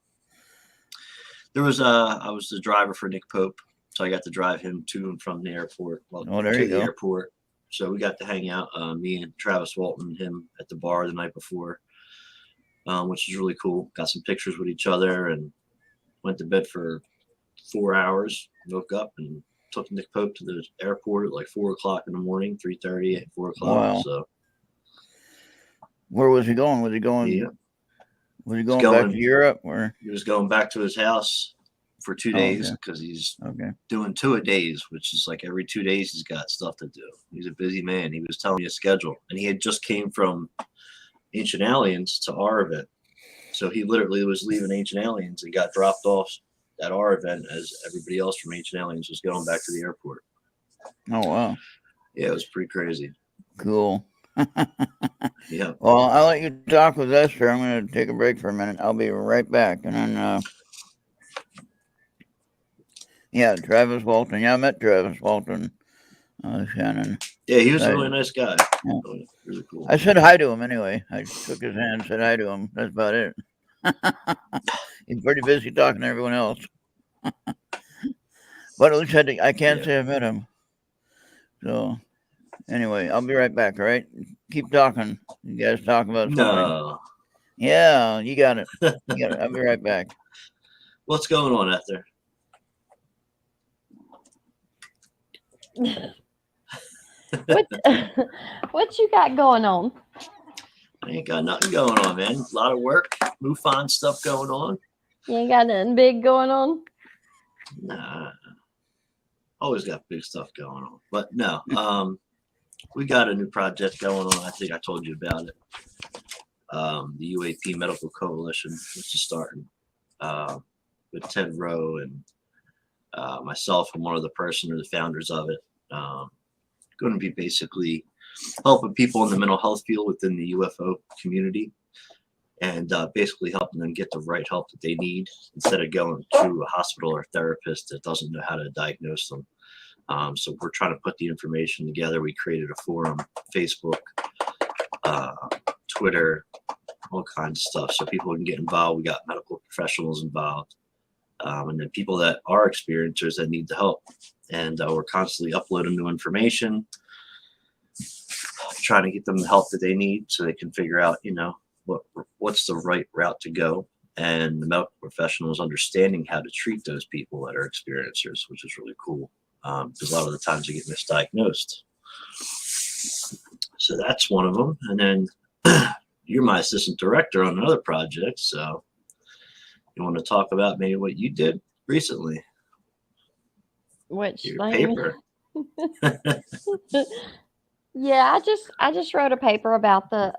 there was I was the driver for Nick Pope, so I got to drive him to and from the airport. Airport. So we got to hang out, me and Travis Walton, him at the bar the night before, which is really cool. Got some pictures with each other and went to bed for 4 hours. Woke up and took Nick Pope to the airport at like 4 o'clock in the morning, 3:30, 4 o'clock. Wow. So where was he going? Was he going? Yeah. Was he going back to Europe, or he was going back to his house for 2 days because he's doing 2 a days, which is like every 2 days he's got stuff to do. He's a busy man. He was telling me a schedule, and he had just came from Ancient Aliens to our event, so he literally was leaving Ancient Aliens and got dropped off at our event as everybody else from Ancient Aliens was going back to the airport. Oh wow! Yeah, it was pretty crazy. Cool. Yeah. Well, I'll let you talk with Esther. I'm going to take a break for a minute. I'll be right back. And then, Travis Walton. Yeah, I met Travis Walton, Shannon. Yeah, he was a really nice guy. Yeah. Really cool. I said hi to him anyway. I shook his hand and said hi to him. That's about it. He's pretty busy talking to everyone else. But at least I can't say I met him. So, anyway, I'll be right back, all right? Keep talking. You guys talk about something. No. Yeah, you got it. I'll be right back. What's going on, Esther? What you got going on? I ain't got nothing going on, man. A lot of work, MUFON stuff going on. You ain't got nothing big going on? Nah. Always got big stuff going on. But no, we got a new project going on. I think I told you about it. The UAP Medical Coalition, which is starting with Ted Rowe and myself and one other person are the founders of it. Going to be basically helping people in the mental health field within the UFO community, and basically helping them get the right help that they need instead of going to a hospital or a therapist that doesn't know how to diagnose them. So we're trying to put the information together. We created a forum, Facebook, Twitter, all kinds of stuff, so people can get involved. We got medical professionals involved, and then people that are experiencers that need the help. And we're constantly uploading new information, trying to get them the help that they need so they can figure out, what's the right route to go. And the medical professionals understanding how to treat those people that are experiencers, which is really cool, because a lot of the times they get misdiagnosed. So that's one of them. And then you're my assistant director on another project, so you want to talk about maybe what you did recently? Which Your thing? paper. Yeah, I just wrote a paper about the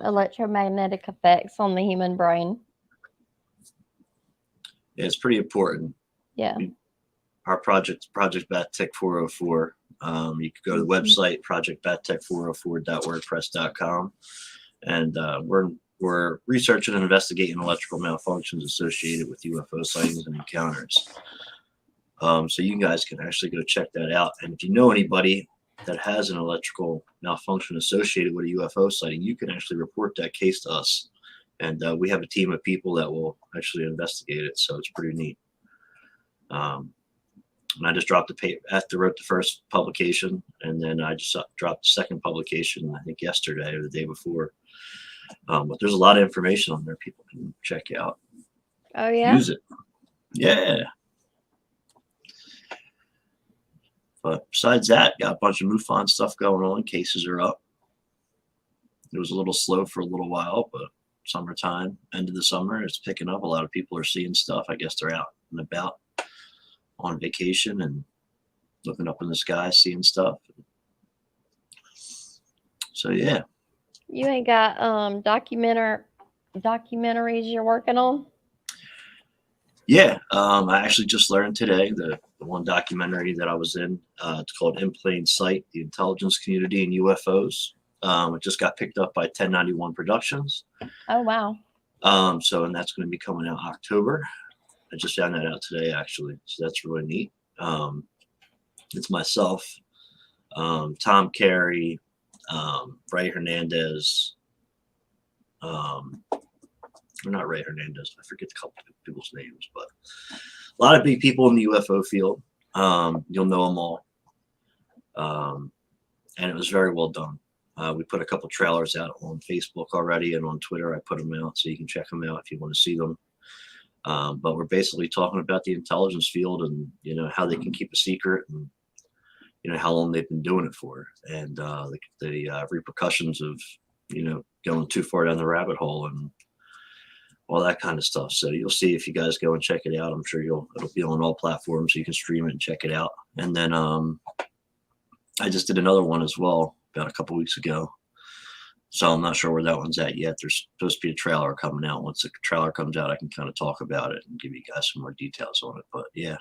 electromagnetic effects on the human brain. Yeah, it's pretty important. Yeah. Our Project BatTech 404. You could go to the website projectbattech404.wordpress.com, and we're researching and investigating electrical malfunctions associated with UFO sightings and encounters. So you guys can actually go check that out. And if you know anybody that has an electrical malfunction associated with a UFO sighting, you can actually report that case to us. And we have a team of people that will actually investigate it. So it's pretty neat. And I just dropped the paper after I wrote the first publication, and then I just dropped the second publication, I think yesterday or the day before. But there's a lot of information on there people can check out. Oh yeah. Use it. Yeah. But besides that, got a bunch of MUFON stuff going on. Cases are up. It was a little slow for a little while, but summertime, end of the summer, it's picking up. A lot of people are seeing stuff. I guess they're out and about on vacation and looking up in the sky, seeing stuff. So yeah. You ain't got documentaries you're working on? Yeah, I actually just learned today the one documentary that I was in. It's called In Plain Sight: The Intelligence Community and UFOs. It just got picked up by 1091 Productions. Oh wow. So and that's going to be coming out October. I just found that out today, actually. So that's really neat. It's myself, Tom Carey, Ray Hernandez. Or not Ray Hernandez. I forget a couple of people's names, but a lot of big people in the UFO field. You'll know them all. And it was very well done. We put a couple trailers out on Facebook already, and on Twitter I put them out, so you can check them out if you want to see them. But we're basically talking about the intelligence field and, you know, how they can keep a secret and, you know, how long they've been doing it for, and the repercussions of, you know, going too far down the rabbit hole and all that kind of stuff. So you'll see if you guys go and check it out. I'm sure it'll be on all platforms, so you can stream it and check it out. And then I just did another one as well about a couple weeks ago. So I'm not sure where that one's at yet. There's supposed to be a trailer coming out. Once the trailer comes out, I can kind of talk about it and give you guys some more details on it. But yeah,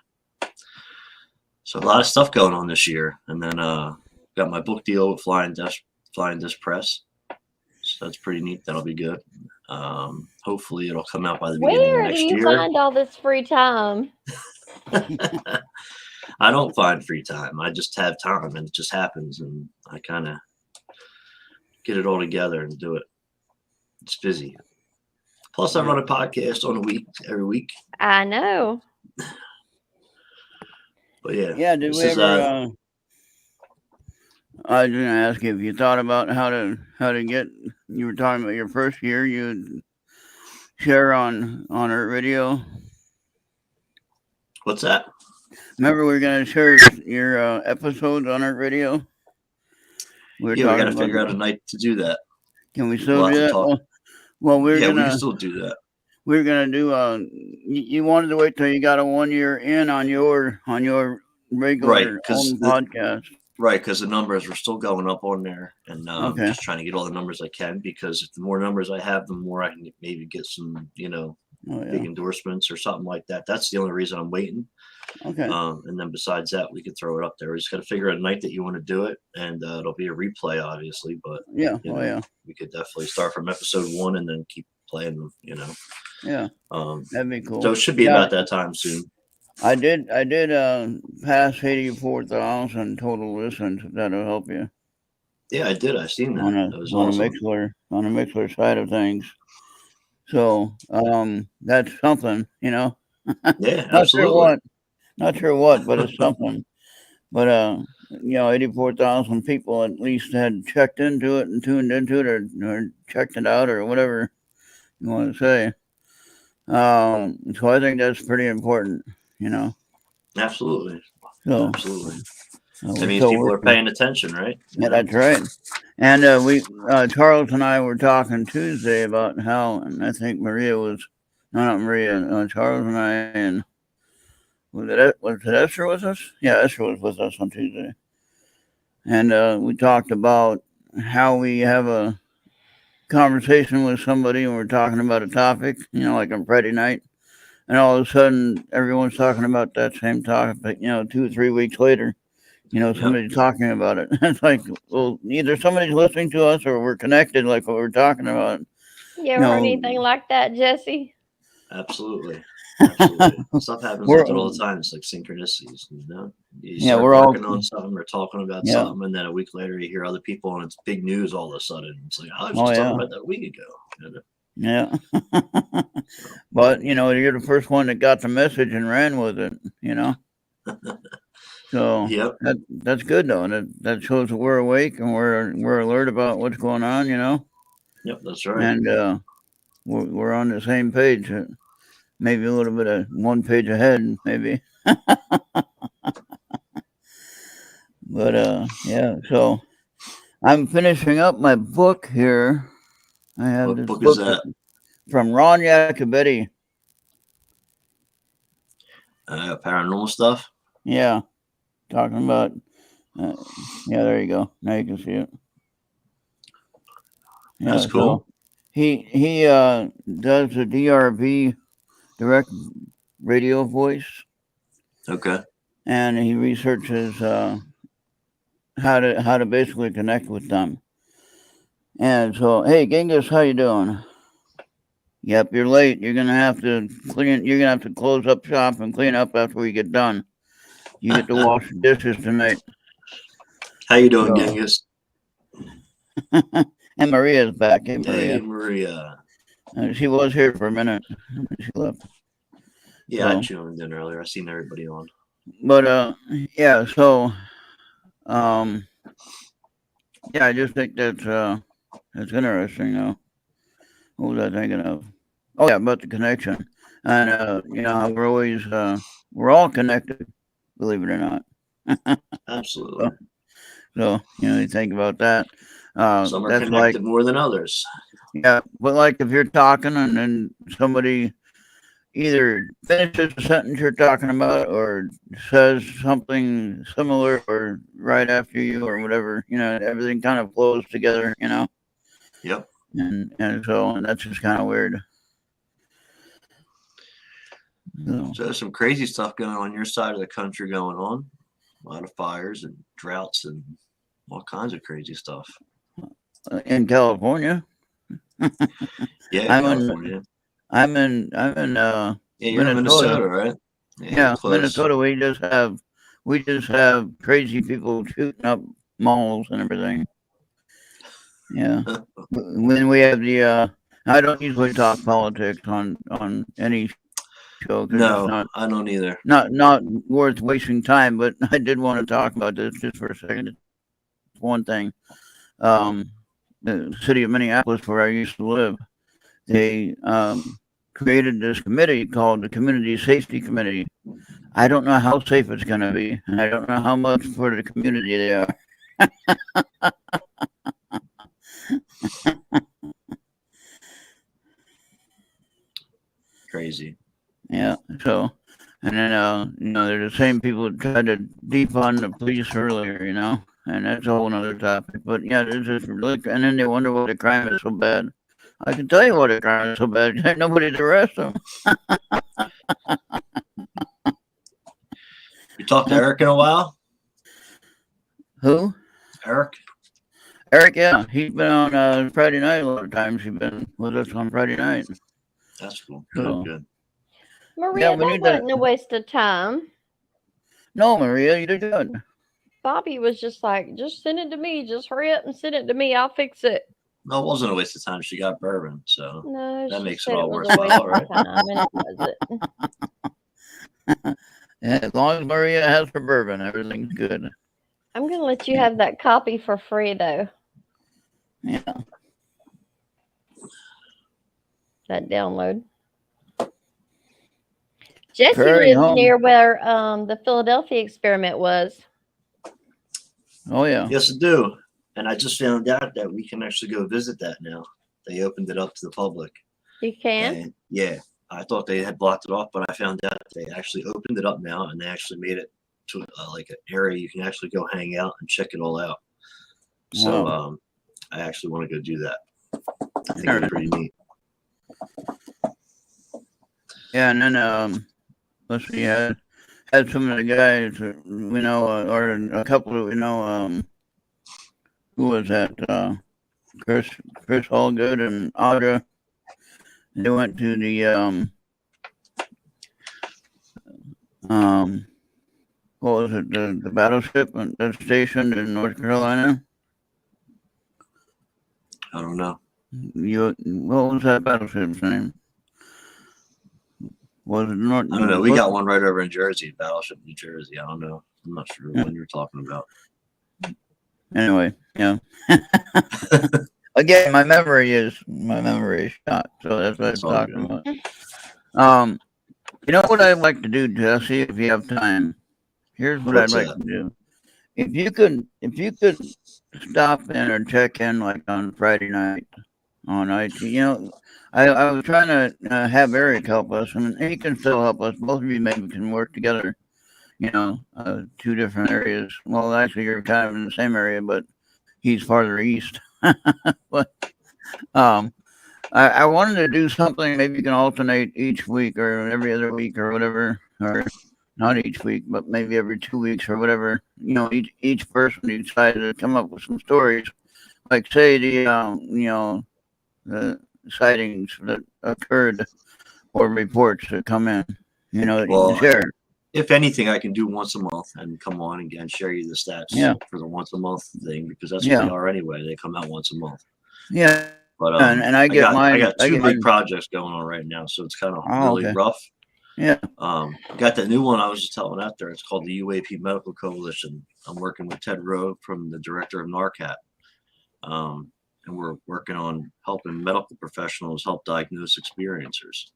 so a lot of stuff going on this year. And then got my book deal with Flying Disc Press. So that's pretty neat. That'll be good. Hopefully it'll come out by the beginning of Where next do you year. find all this free time? I don't find free time. I just have time, and it just happens, and I kind of get it all together and do it. It's busy. Plus, I run a podcast every week. I know. But yeah. Yeah, did we ever? I was going to ask you if you thought about how to get. You were talking about your first year. You'd share on Errt Radio. What's that? Remember, we were going to share your episodes on Errt Radio. We got to figure out a night to do that. Can we still do that? Well, we can still do that. We're gonna do. You wanted to wait till you got a 1 year in on your regular podcast. Right, because the numbers are still going up on there, and I'm just trying to get all the numbers I can, because the more numbers I have, the more I can maybe get some, big endorsements or something like that. That's the only reason I'm waiting. Okay. And then besides that, we can throw it up there. We just got to figure out a night that you want to do it, and it'll be a replay, obviously. But we could definitely start from episode 1 and then keep playing them. Yeah. That'd be cool. So it should be about that time soon. I did pass 84,000 total listens. If that'll help you. Yeah, I did. I seen that. That was on awesome. On a Mixler side of things. So that's something, Yeah, absolutely. Not sure what, but it's something. But 84,000 people at least had checked into it and tuned into it, or checked it out, or whatever you want to say. So I think that's pretty important. Absolutely. So, absolutely. That means people are paying attention, right? Yeah, that's right. And we Charles and I were talking Tuesday about how, and I think Maria was, no, not Maria, Charles and I, and was it Esther with us? Yeah, Esther was with us on Tuesday, and we talked about how we have a conversation with somebody and we're talking about a topic, like on Friday night, and all of a sudden everyone's talking about that same topic, 2 or 3 weeks later. Somebody's talking about it. It's like, well, either somebody's listening to us or we're connected, like what we're talking about. You ever heard anything like that, Jesse? Absolutely. Absolutely. Stuff happens like that all the time. It's like synchronicities, You start working on something or talking about something, and then a week later you hear other people and it's big news all of a sudden. It's like, I was just talking about that a week ago. Yeah. But, you're the first one that got the message and ran with it, So that's good though, and that shows that we're awake and we're alert about what's going on, Yep, that's right. And we're on the same page, maybe a little bit of one page ahead, maybe. But yeah, so I'm finishing up my book here. I have What this book is that? From Ron Jacobetti. Paranormal stuff. Yeah, talking about. Yeah, there you go. Now you can see it. Yeah, that's cool. So he does the DRV, direct radio voice. Okay. And he researches how to basically connect with them. And so, hey, Genghis, how you doing? Yep, you're late. You're gonna have to clean. You're gonna have to close up shop and clean up after we get done. You get to wash the dishes tonight. How you doing, Genghis? And Maria's back. Hey, Maria. Hey, Maria. She was here for a minute. She left. Yeah, I tuned in earlier. I seen everybody on. But yeah. So, yeah, I just think that's interesting, though. What was I thinking of? Oh yeah, about the connection, and how we're always we're all connected, believe it or not. Absolutely. So you think about that. Some are connected more than others. Yeah, but like if you're talking and then somebody either finishes the sentence you're talking about or says something similar or right after you or whatever, everything kind of flows together, Yep. And so that's just kind of weird. So there's some crazy stuff going on your side of the country going on. A lot of fires and droughts and all kinds of crazy stuff. In California. Yeah, California. I'm in yeah, you're in Minnesota, right? Yeah, Minnesota. We just have crazy people shooting up malls and everything. Yeah. When we have the I don't usually talk politics on any show. No, I don't either. Not worth wasting time, but I did want to talk about this just for a second. One thing. The city of Minneapolis, where I used to live, they created this committee called the Community Safety Committee. I don't know how safe it's going to be, and I don't know how much for the community they are. Crazy. Yeah. So, and then they're the same people that tried to defund the police earlier, and that's a whole other topic. But yeah, it's just really, and then they wonder why the crime is so bad. I can tell you why the crime is so bad. There's nobody to arrest them. You talked to Errt in a while? Who? Errt. Errt, yeah. He's been on Friday night a lot of times. He's been with us on Friday night. That's cool. So, Good. Maria, that wasn't a waste of time. No, Maria, you did good. Bobby was just like, just send it to me. Just hurry up and send it to me. I'll fix it. No, it wasn't a waste of time. She got bourbon, so no, that makes it all worthwhile, right? Yeah, as long as Maria has her bourbon, everything's good. I'm going to let you have that copy for free, though. Yeah. That download. Jesse lives near where the Philadelphia experiment was. Oh yeah. Yes, I do. And I just found out that we can actually go visit that now. They opened it up to the public. You can? And yeah, I thought they had blocked it off, but I found out they actually opened it up now, and they actually made it to like an area you can actually go hang out and check it all out. So Wow. I actually want to go do that. I think it'd be pretty neat. Yeah, and then let's see, had some of the guys that we know, or a couple that we know. Who was that? Chris Allgood and Audra. They went to the what was it? The battleship that's stationed in North Carolina. I don't know. What was that battleship's name? Was it North? I don't know. We got one right over in Jersey, Battleship, New Jersey. I don't know. I'm not sure what you're talking about. Anyway, yeah. Again, my memory is shot, so that's what I'm talking about. You know what I'd like to do, Jesse, if you have time. Here's what I'd like to do. If you could stop in or check in like on Friday night on IT. You know, I was trying to have Eric help us, and he can still help us. Both of you maybe can work together. You know, two different areas. Well, actually, you're kind of in the same area, but he's farther east. But I wanted to do something. Maybe you can alternate each week or every other week or whatever, or not each week, but maybe every 2 weeks or whatever. You know, each person decided to come up with some stories, like say the sightings that occurred or reports that come in. You know, that you can share. If anything, I can do once a month and come on and share you the stats for the once a month thing, because that's what they are anyway. They come out once a month. Yeah. But and I get I got two big projects going on right now, so it's kind of really rough. Yeah. Got that new one I was just telling out there. It's called the UAP Medical Coalition. I'm working with Ted Rowe from the director of NARCAT. And we're working on helping medical professionals help diagnose experiencers.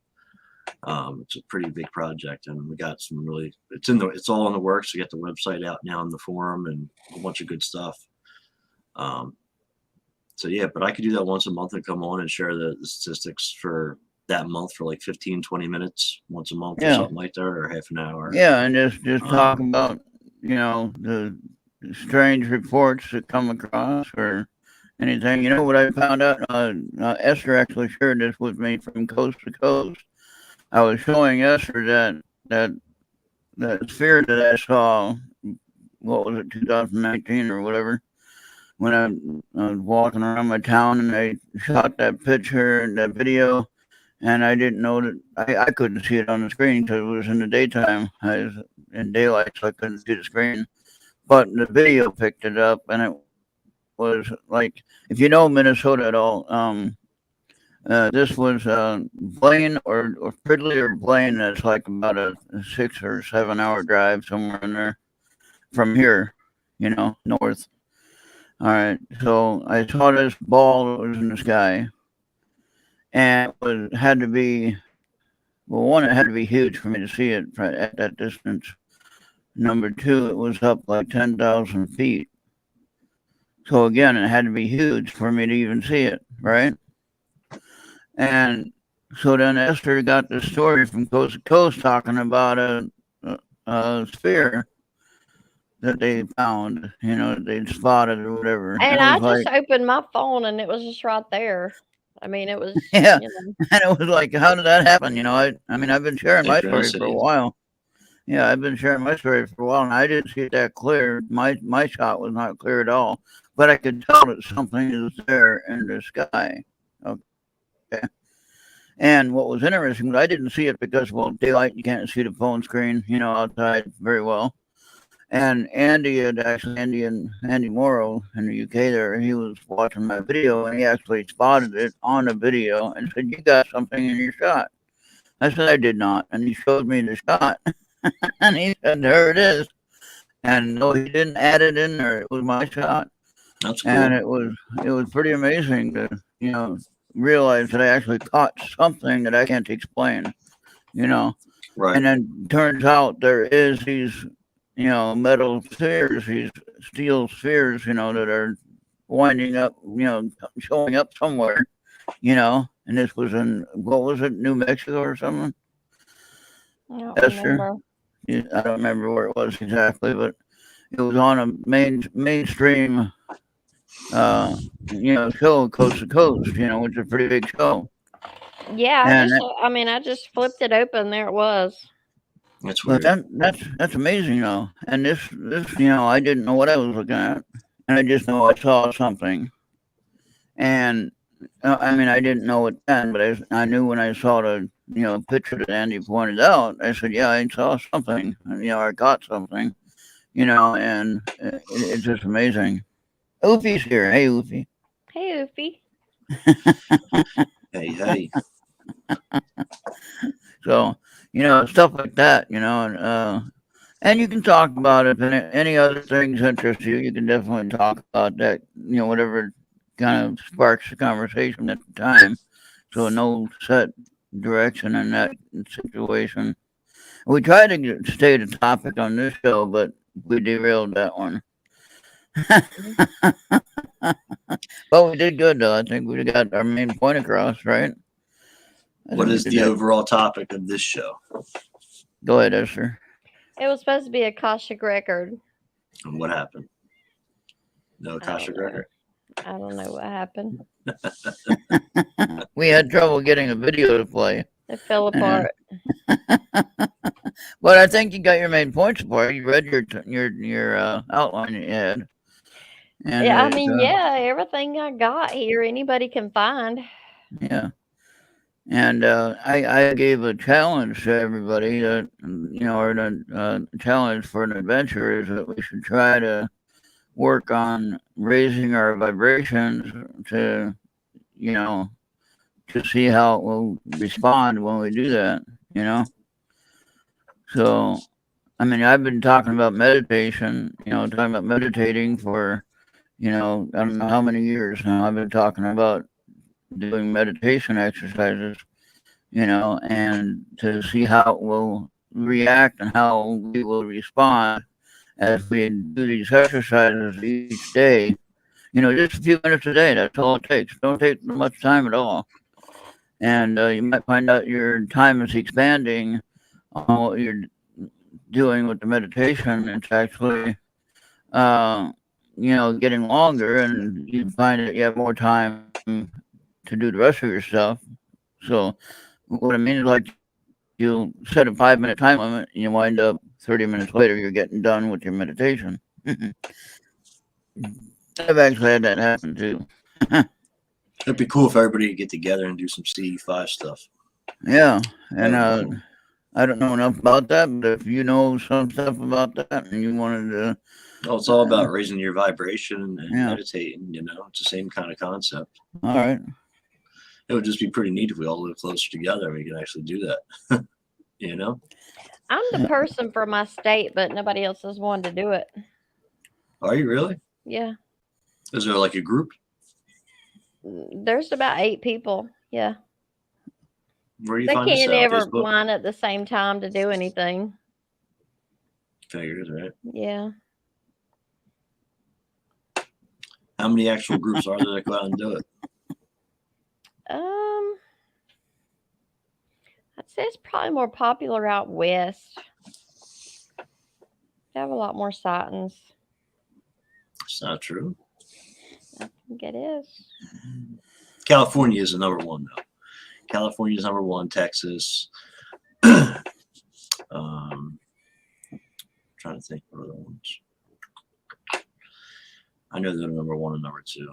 It's a pretty big project, and we got some really. It's all in the works to get the website out now in the forum and a bunch of good stuff. So yeah, but I could do that once a month and come on and share the statistics for that month for like 15, 20 minutes once a month or something like that, or half an hour. Yeah, and just talk about the strange reports that come across or anything. You know what I found out? Esther actually shared this with me from coast to coast. I was showing Esther that sphere that I saw. What was it, 2019 or whatever? When I was walking around my town and I shot that picture and that video, and I didn't know that I couldn't see it on the screen because it was in the daytime. I was in daylight, so I couldn't see the screen. But the video picked it up, and it was like, if you know Minnesota at all, this was Blaine or Fridley or Blaine. That's like about a 6 or 7 hour drive somewhere in there from here, north. All right, so I saw this ball that was in the sky, and it had to be, well, one, it had to be huge for me to see it at that distance. Number two, it was up like 10,000 feet. So again, it had to be huge for me to even see it, right? And so then Esther got the story from coast to coast talking about a sphere that they found, they'd spotted or whatever. And I just opened my phone and it was just right there. I mean, it was. Yeah. And it was like, how did that happen? I mean, I've been sharing my story for a while. Yeah, I've been sharing my story for a while, and I didn't see it that clear. My shot was not clear at all, but I could tell that something is there in the sky. Okay. And what was interesting was I didn't see it because, well, daylight, you can't see the phone screen, outside very well. And Andy Morrow in the UK there, he was watching my video, and he actually spotted it on the video and said, "You got something in your shot." I said, "I did not." And he showed me the shot, and he said, "There it is." And no, he didn't add it in there. It was my shot. That's cool. And it was pretty amazing to, realize that I actually caught something that I can't explain, Right. And then turns out there is these metal spheres, these steel spheres, that are winding up, showing up somewhere, and this was in, what was it, New Mexico or something? I don't Esther? remember. I don't remember where it was exactly, but it was on a mainstream, show coast to coast, which is a pretty big show. Yeah, And I just flipped it open. There it was. That's but weird. that's amazing though. And this, I didn't know what I was looking at, and I just know I saw something. And I didn't know it then, but I knew when I saw the picture that Andy pointed out. I said, yeah, I saw something. I got something. And it's just amazing. Oofy's here. Hey, Oofy. Hey, Oofy. Hey. So, stuff like that, and you can talk about it. If any other things interest you, you can definitely talk about that, whatever kind of sparks the conversation at the time. So, no set direction in that situation. We tried to stay the topic on this show, but we derailed that one. But we did good, though. I think we got our main point across, right? What is the overall topic of this show? Go ahead, Esther. It was supposed to be a Akashic record. And what happened? No Akashic record? I don't know what happened. We had trouble getting a video to play. It fell apart. But I think you got your main points for it. You read your outline you had. And yeah, everything I got here, anybody can find. Yeah. And I gave a challenge to everybody that, or a challenge for an adventure is that we should try to work on raising our vibrations to, to see how it will respond when we do that, So, I've been talking about meditation, talking about meditating for, I don't know how many years now. I've been talking about doing meditation exercises, and to see how it will react and how we will respond as we do these exercises each day. Just a few minutes a day. That's all it takes. Don't take much time at all. And you might find out your time is expanding on what you're doing with the meditation. It's actually, getting longer, and you find that you have more time to do the rest of your stuff. So what I mean is, like, you set a 5-minute time limit, and you wind up 30 minutes later, you're getting done with your meditation. I've actually had that happen too. It'd be cool if everybody could get together and do some CE5 stuff. Yeah, and I don't know enough about that, but if you know some stuff about that and you wanted to... Oh, it's all about raising your vibration and meditating, it's the same kind of concept. All right. It would just be pretty neat if we all live closer together and we could actually do that. I'm the person for my state, but nobody else has wanted to do it. Are you really? Yeah. Is there like a group? There's about 8 people. Yeah. Where do you they find can't this ever Facebook? line at the same time to do anything. Figures, right? Yeah. How many actual groups are there that go out and do it? I'd say it's probably more popular out west. They have a lot more sightings. It's not true. I think it is. California is the number one, though. California is number one. Texas. Trying to think of other ones. I know they're number one and number two.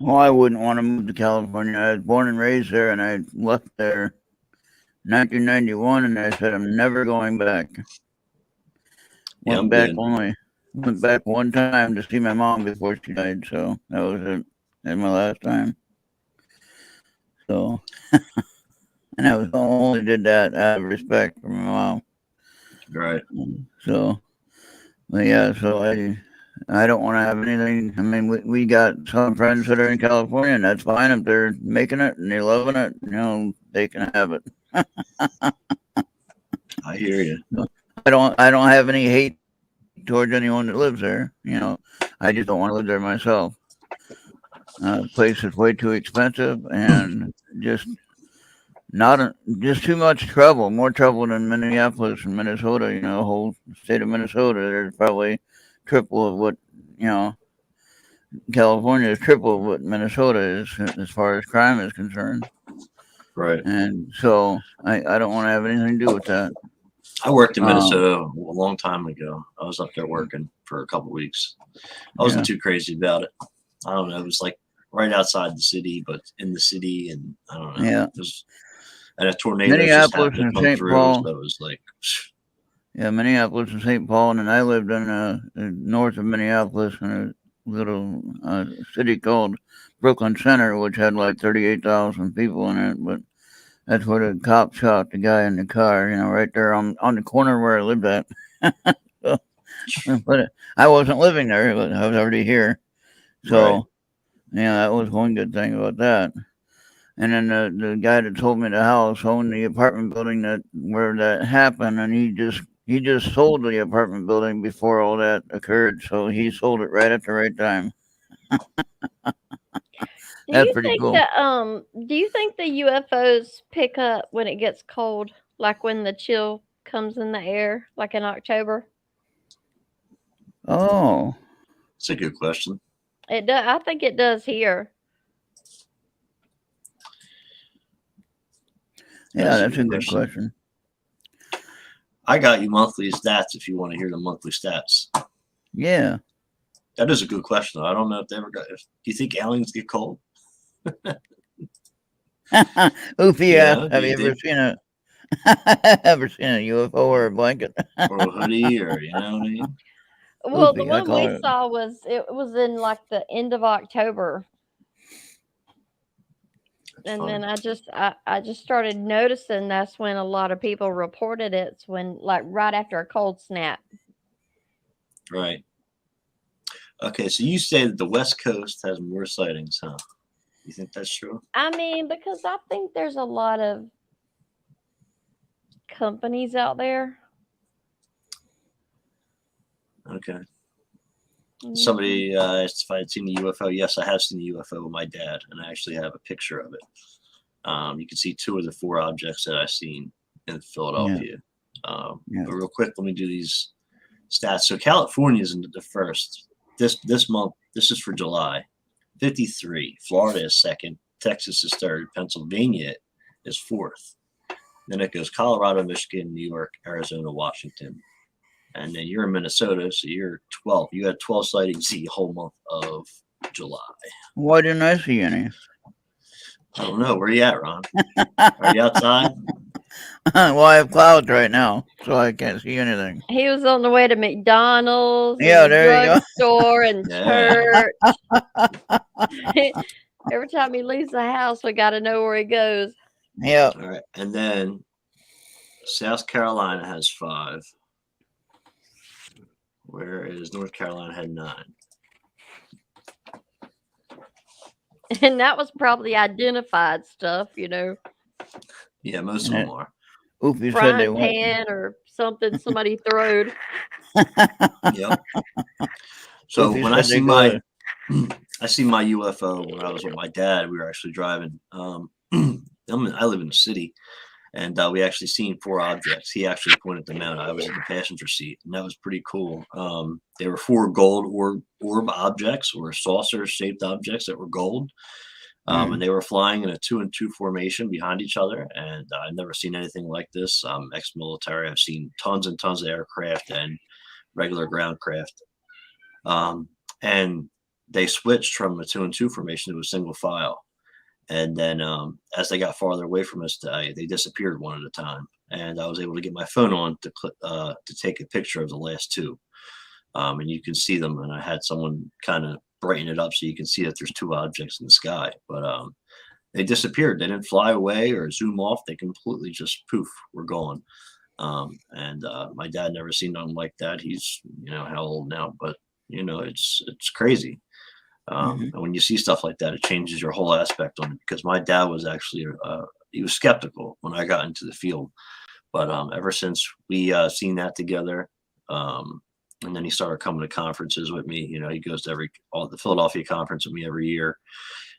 Well, I wouldn't want to move to California. I was born and raised there, and I left there in 1991, and I said I'm never going back. Went back one time to see my mom before she died, so that was it. That's my last time. So, and I only did that out of respect for my mom. Right. So, but yeah, so I don't want to have anything. We got some friends that are in California, and that's fine if they're making it and they're loving it. They can have it. I hear you. don't have any hate towards anyone that lives there. You know, I just don't want to live there myself. The place is way too expensive and just just too much trouble. More trouble than Minneapolis and Minnesota. You know, the whole state of Minnesota. There's probably triple of what you know. California is triple of what Minnesota is as far as crime is concerned. Right. And so I don't want to have anything to do with that. I worked in Minnesota a long time ago. I was up there working for a couple of weeks. I wasn't too crazy about it. I don't know. It was like right outside the city, but in the city, and I don't know. Yeah. And a tornado just happened to come through. So it was like, yeah, Minneapolis and St. Paul, and then I lived in north of Minneapolis in a little city called Brooklyn Center, which had like 38,000 people in it, but that's where the cop shot the guy in the car, you know, right there on the corner where I lived at. So, but I wasn't living there, but I was already here. So, yeah, that was one good thing about that. And then the guy that told me the house owned the apartment building where that happened, and he just sold the apartment building before all that occurred. So he sold it right at the right time. That's pretty cool. Do you think the UFOs pick up when it gets cold, like when the chill comes in the air, like in October? Oh, it's a good question. It does. I think it does here. Yeah, that's a good question. I got you monthly stats if you want to hear the monthly stats. Yeah. That is a good question. I don't know if they ever got. Do you think aliens get cold? Oofy, have you ever seen a UFO or a blanket or a hoodie or you know what I mean? Well, Oofy, the one we saw was in like the end of October. And funny. Then I just started noticing that's when a lot of people reported it. It's when like right after a cold snap. Right. Okay, so you say that the West Coast has more sightings, huh? You think that's true? I mean, because I think there's a lot of companies out there. Okay. Somebody asked if I had seen the UFO. Yes, I have seen the UFO with my dad, and I actually have a picture of it. You can see 2 of the 4 objects that I've seen in Philadelphia. But real quick, let me do these stats. So California is the first. This month, this is for July. 53. Florida is second. Texas is third. Pennsylvania is fourth. Then it goes Colorado, Michigan, New York, Arizona, Washington. And then you're in Minnesota, so you're 12. You had 12 sightings the whole month of July. Why didn't I see any? I don't know. Where are you at, Ron? Are you outside? Well, I have clouds right now, so I can't see anything. He was on the way to McDonald's. Yeah, there you go. Store and church. Every time he leaves the house, we got to know where he goes. Yeah. All right. And then South Carolina has 5. Whereas North Carolina had 9. And that was probably identified stuff, you know. Yeah, most of them are. Oofy said they pan or something somebody throwed. Yep. So Oofy when I see my UFO when I was with my dad, we were actually driving. I live in the city. And we actually seen 4 objects. He actually pointed them out. I was in the passenger seat, and that was pretty cool. They were 4 gold orb objects, or saucer-shaped objects that were gold. And they were flying in a 2-and-2 formation behind each other. And I've never seen anything like this. Ex-military, I've seen tons and tons of aircraft and regular ground craft. And they switched from a 2-and-2 formation to a single file. And then as they got farther away from us, they disappeared one at a time. And I was able to get my phone on to take a picture of the last 2. And you can see them. And I had someone kind of brighten it up so you can see that there's 2 objects in the sky. But they disappeared. They didn't fly away or zoom off. They completely just poof, were gone. And my dad never seen nothing like that. He's, how old now? But, it's crazy. And when you see stuff like that, it changes your whole aspect on it, because my dad was actually he was skeptical when I got into the field, But ever since we seen that together, and then he started coming to conferences with me. You know, he goes to all the Philadelphia conference with me every year.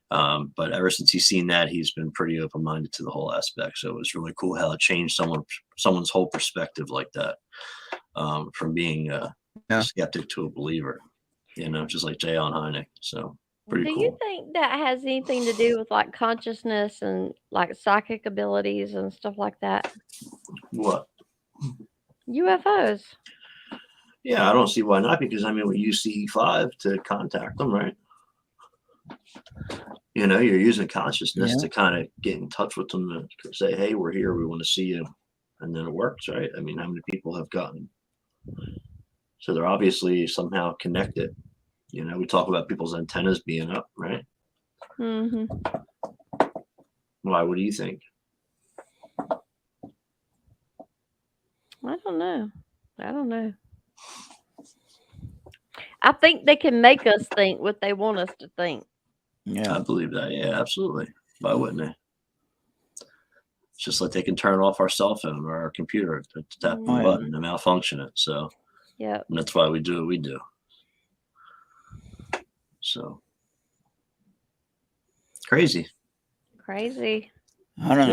But ever since he's seen that, he's been pretty open-minded to the whole aspect. So it was really cool how it changed someone's whole perspective like that, from being a skeptic to a believer. You know, just like Jay on Hynek. So pretty Do cool. you think that has anything to do with like consciousness and like psychic abilities and stuff like that? What? UFOs. Yeah, I don't see why not, because I mean, we use CE5 to contact them, right? You know, you're using consciousness to kind of get in touch with them to say, hey, we're here, we want to see you. And then it works, right? I mean, how many people have gotten? So they're obviously somehow connected. You know, we talk about people's antennas being up, right? Mm-hmm. Why? What do you think? I don't know. I think they can make us think what they want us to think. I believe that. Yeah, absolutely. Why wouldn't they? It's just like they can turn off our cell phone or our computer to tap the button to malfunction it. So yeah, that's why we do what we do. So crazy. I don't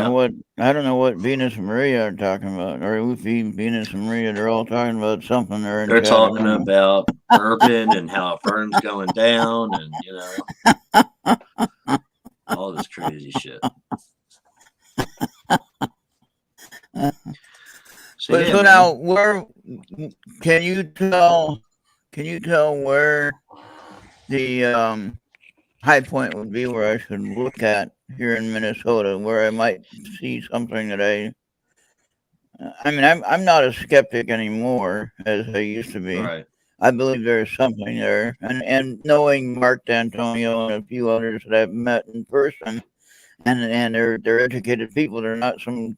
know what Venus and Maria are talking about. Or Venus and Maria, they're all talking about something. They're talking about urban and how Fern's going down, and you know, all this crazy shit. So now, where can you tell where the high point would be where I should look at here in Minnesota, where I might see something that I mean, I'm not a skeptic anymore as I used to be. Right. I believe there's something there, and knowing Mark D'Antonio and a few others that I've met in person, and they're educated people. They're not some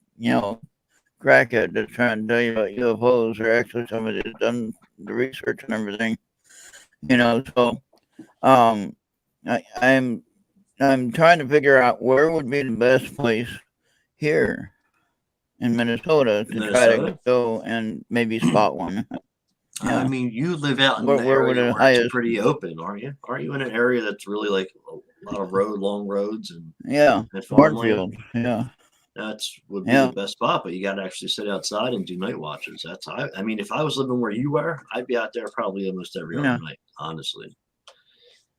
crackhead that's trying to tell you about UFOs. They're actually somebody that's done the research and everything. So I'm trying to figure out where would be the best place here in Minnesota to try to go and maybe spot one. Yeah. I mean, you live out in the area where it's pretty open, aren't you? Aren't you in an area that's really like a lot of long roads and cornfield? Yeah. That's would be the best spot, but you got to actually sit outside and do night watches. I mean, if I was living where you were, I'd be out there probably almost every other night, honestly.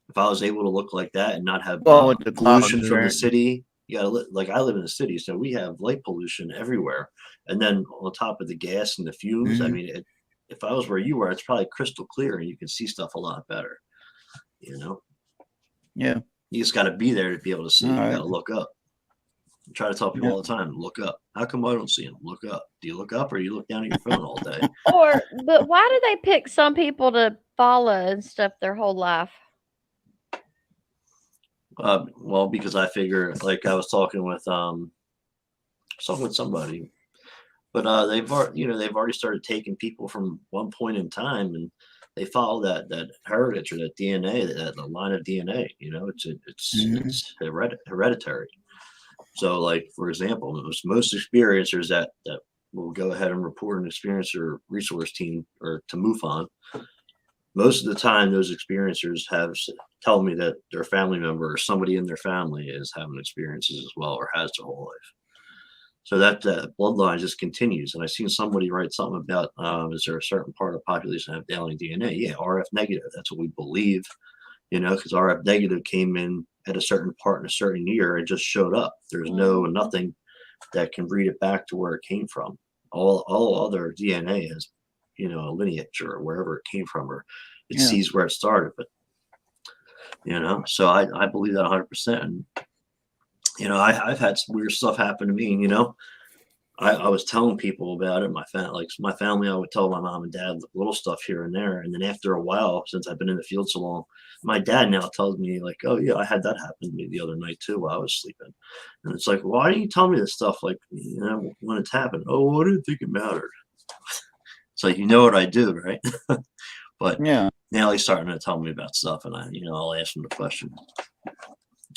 If I was able to look like that and not have pollution from the city, you got to like I live in the city, so we have light pollution everywhere, and then on top of the gas and the fumes, I mean, if I was where you were, it's probably crystal clear and you can see stuff a lot better. You know? Yeah. You just got to be there to be able to see. You got to look up. I try to tell people all the time, look up. How come I don't see them? Look up. Do you look up or you look down at your phone all day? But why do they pick some people to follow and stuff their whole life? Well, because I figure, like I was talking with somebody, but they've already started taking people from one point in time, and they follow that heritage or that DNA, that line of DNA. You know, it's hereditary. So, like for example, most experiencers that will go ahead and report an experiencer resource team or to MUFON, most of the time those experiencers tell me that their family member or somebody in their family is having experiences as well or has their whole life. So that bloodline just continues. And I've seen somebody write something about is there a certain part of the population that have Dowling DNA? Yeah, RF negative. That's what we believe, because RF negative came in at a certain part in a certain year and just showed up. There's nothing that can read it back to where it came from. All other DNA has, a lineage or wherever it came from, or it sees where it started. But, so I believe that 100%. And, I've had some weird stuff happen to me, I was telling people about it. My family, I would tell my mom and dad little stuff here and there. And then after a while, since I've been in the field so long, my dad now tells me like, oh yeah, I had that happen to me the other night too while I was sleeping. And it's like, why do you tell me this stuff? Like, when it's happened? Oh, I didn't think it mattered. It's like, what I do, right? But now he's starting to tell me about stuff, and I'll ask him the question.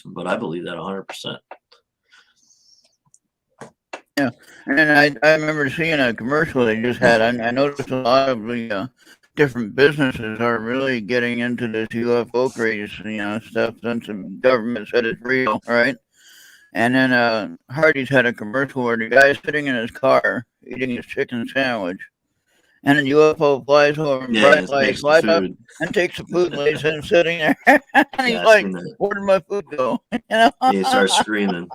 But I believe that 100%. Yeah, and then I remember seeing a commercial they just had. I noticed a lot of the different businesses are really getting into this UFO craze, stuff since the government said it's real, right? And then Hardy's had a commercial where the guy's sitting in his car eating his chicken sandwich, and a UFO flies over and Yeah, bright it light makes the flies up food. and takes the food and lays him sitting there. And he's Yeah, I've like, seen that. "Where did my food go?" You know? And he starts screaming.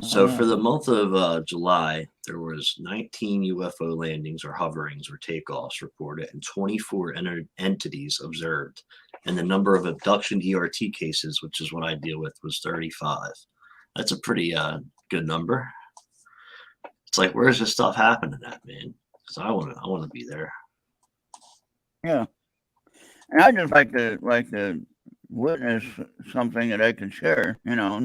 So for the month of July, there was 19 UFO landings or hoverings or takeoffs reported and 24 entities observed. And the number of abduction ERT cases, which is what I deal with, was 35. That's a pretty good number. It's like, where's this stuff happening at, man? Because I want to be there. Yeah, and I just like to witness something that I can share. Mm.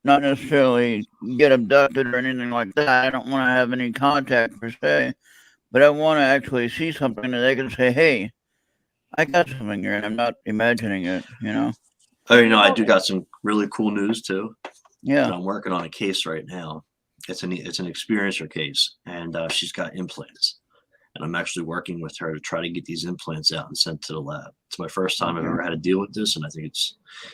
Not necessarily get abducted or anything like that. I don't want to have any contact per se, but I want to actually see something that they can say, "Hey, I got something here," and I'm not imagining it. Oh, I Well, do got some really cool news too. And Yeah. I'm working on a case right now. It's an experiencer case, and she's got implants. And I'm actually working with her to try to get these implants out and sent to the lab. It's my first time I've Okay. ever had to deal with this, and I think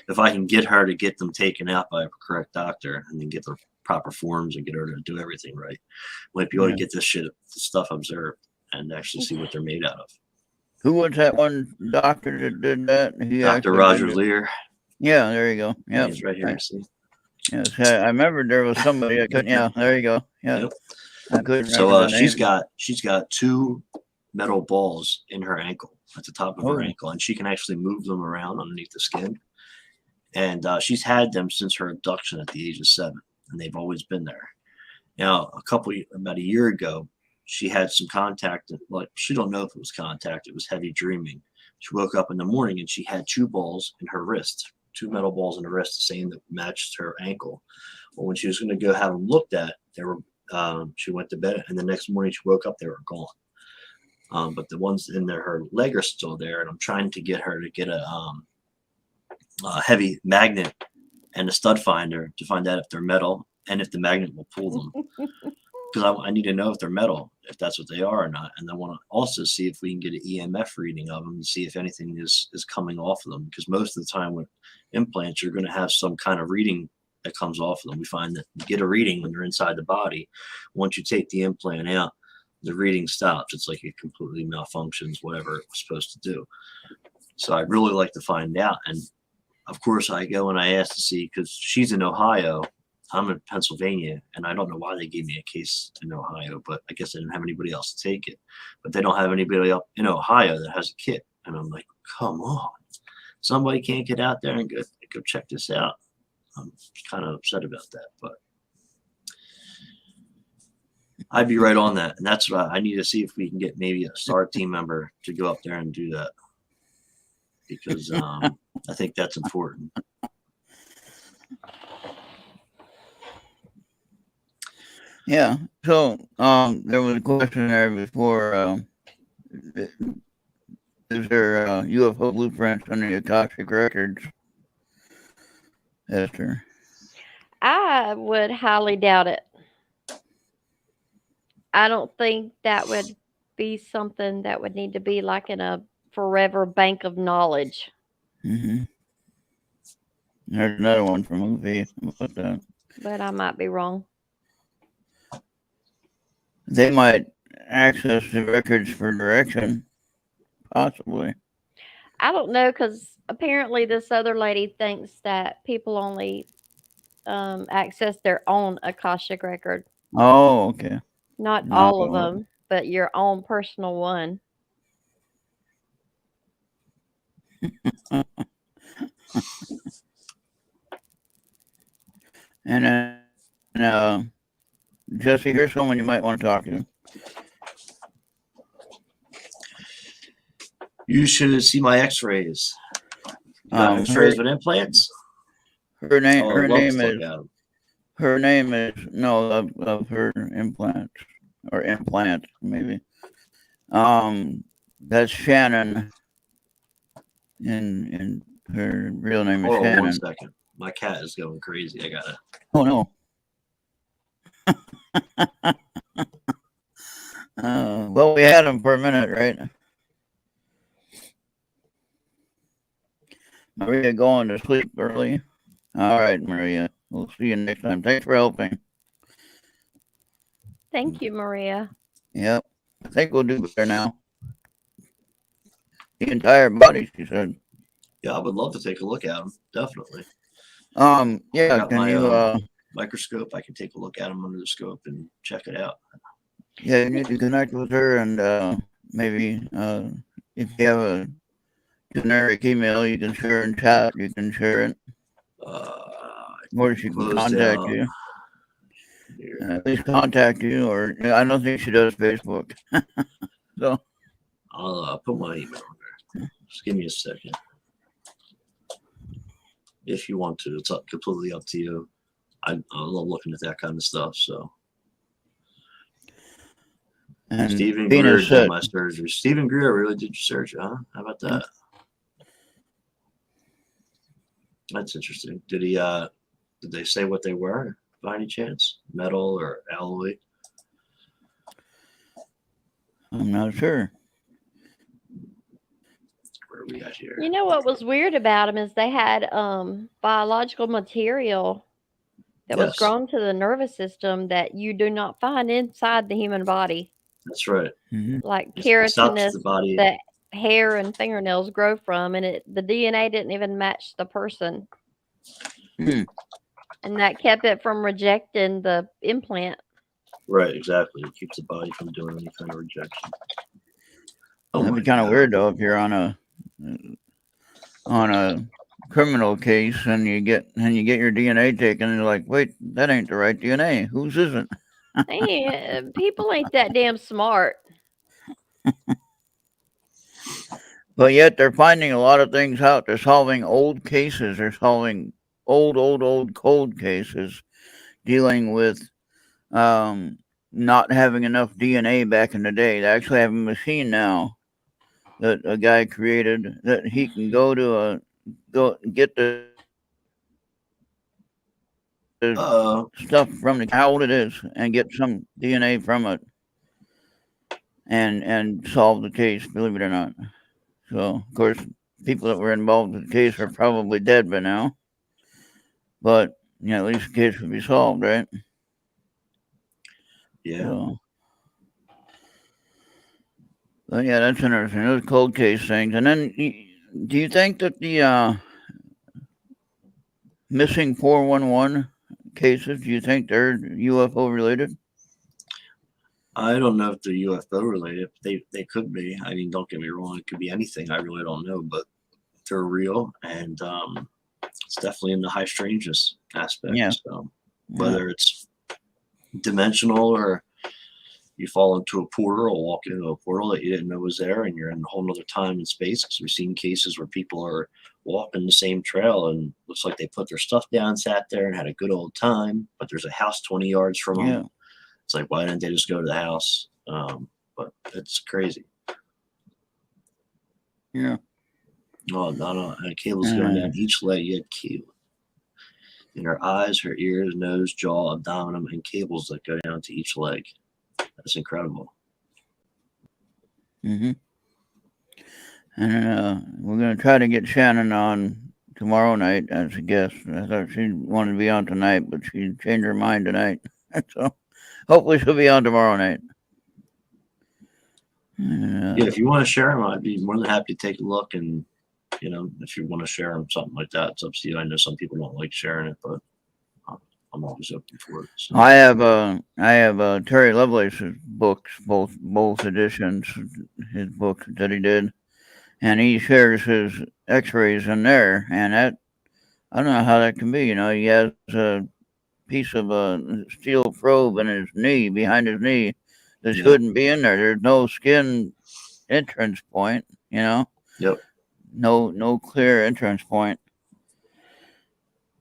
if I can get her to get them taken out by a correct doctor and then get the proper forms and get her to do everything right, might be able to Yeah. get this stuff observed and actually see what they're made out of. Who was that one doctor that did that? He Dr. actually Roger did it. Lear, Yeah, there you go. Yep. he's right here. See? Yes, I remember there was somebody I couldn't. Yeah, there you go. Yeah, Yep. I couldn't So remember the she's name. got 2 metal balls in her ankle, at the top of her Oh. ankle, and she can actually move them around underneath the skin. And she's had them since her abduction at the age of 7, and they've always been there. Now, about a year ago, she had some contact. Like, she don't know if it was contact; it was heavy dreaming. She woke up in the morning and she had 2 balls in her wrist, 2 metal balls in her wrist, the same that matched her ankle. Well, when she was going to go have them looked at, they were. She went to bed, and the next morning she woke up, they were gone. But the ones in there, her leg are still there, and I'm trying to get her to get a heavy magnet and a stud finder to find out if they're metal and if the magnet will pull them. Because I need to know if they're metal, if that's what they are or not. And I want to also see if we can get an EMF reading of them and see if anything is coming off of them. Because most of the time with implants, you're going to have some kind of reading that comes off of them. We find that you get a reading when they're inside the body. Once you take the implant out, the reading stops. It's like it completely malfunctions whatever it was supposed to do. So I'd really like to find out. And of course, I go and I ask to see, because she's in Ohio, I'm in Pennsylvania, and I don't know why they gave me a case in Ohio, but I guess they didn't have anybody else to take it. But they don't have anybody else in Ohio that has a kit. And I'm like, come on. Somebody can't get out there and go check this out. I'm kind of upset about that, but I'd be right on that. And that's what I need to see if we can get maybe a STAR team member to go up there and do that. Because I think that's important. Yeah. So there was a question there before. Is there UFO blueprints under your toxic records, Esther? I would highly doubt it. I don't think that would be something that would need to be like in a forever bank of knowledge. Mm-hmm. There's another one from a movie about that. But I might be wrong. They might access the records for direction, possibly. I don't know, because apparently this other lady thinks that people only access their own Akashic record. Oh, okay. Not No. all of them, but your own personal one. And then, Jesse, here's someone you might want to talk to. You should see my X-rays. X-rays with implants. Her name. Oh, Her I'd love name to look is. at them. Her name is no of her implants or implant maybe. That's Shannon in Her real name is Hold on one Shannon. second. My cat is going crazy. I gotta. Oh no. Well, we had him for a minute, right? Maria going to sleep early. All right, Maria. We'll see you next time. Thanks for helping. Thank you, Maria. Yep. I think we'll do better now. The entire body, she said. Yeah, I would love to take a look at them. Definitely. Yeah, Got can my you microscope. I can take a look at them under the scope and check it out. yeah, you need to connect with her and maybe if you have a generic email you can share in chat, you can share it. Or she can Closed contact out. you. Here. At least contact you, or I don't think she does Facebook. So I'll put my email in there. Just give me a second. If you want to, it's completely up to you. I love looking at that kind of stuff. So and Stephen Venus Greer did said, my surgery. Stephen Greer really did your surgery, huh? How about that? That's interesting. Did he? Did they say what they were by any chance? Metal or alloy? I'm not sure. Where are we at here? You know what was weird about them is they had biological material that was Yes. grown to the nervous system that you do not find inside the human body, That's right. Mm-hmm. like It stops keratinous the body. that hair and fingernails grow from, and the DNA didn't even match the person, Hmm. and that kept it from rejecting the implant. Right, exactly. It keeps the body from doing any kind of rejection. Oh That'd my be kind of God. weird though if you're on a criminal case and you get your DNA taken and you're like, wait, that ain't the right DNA. Whose is it? People ain't that damn smart. But yet they're finding a lot of things out. They're solving old cases. They're solving old cold cases, dealing with not having enough DNA back in the day. They actually have a machine now that a guy created that he can go get the stuff from how old it is and get some DNA from it and solve the case, believe it or not. So of course people that were involved with the case are probably dead by now. But at least the case would be solved, right? Yeah. So, but yeah, that's interesting. Those cold case things. And then do you think that the missing 411 cases, do you think they're UFO related? I don't know if they're UFO related. They could be. I mean, don't get me wrong. It could be anything. I really don't know, but they're real, and it's definitely in the high strangeness aspect. Yeah. So whether it's dimensional or you fall into a portal or walk into a portal that you didn't know was there, and you're in a whole nother time and space. Because we've seen cases where people are walking the same trail and looks like they put their stuff down, sat there, and had a good old time. But there's a house 20 yards from them. Yeah. It's like, why didn't they just go to the house? But it's crazy. Yeah. Oh, no. And cables going down each leg. You had cable in her eyes, her ears, nose, jaw, abdomen, and cables that go down to each leg. That's incredible. Mm-hmm. And we're going to try to get Shannon on tomorrow night as a guest. I thought she wanted to be on tonight, but she changed her mind tonight. So hopefully she'll be on tomorrow night. Yeah, if you want to share them, I'd be more than happy to take a look. And, if you want to share them, something like that, it's up to you. I know some people don't like sharing it, but I'm always open for it. So. I have Terry Lovelace's books, both editions, his books that he did, and he shares his X-rays in there. And that, I don't know how that can be. He has a piece of a steel probe in his knee, behind his knee, that shouldn't be in there. There's no skin entrance point. Yep. No clear entrance point.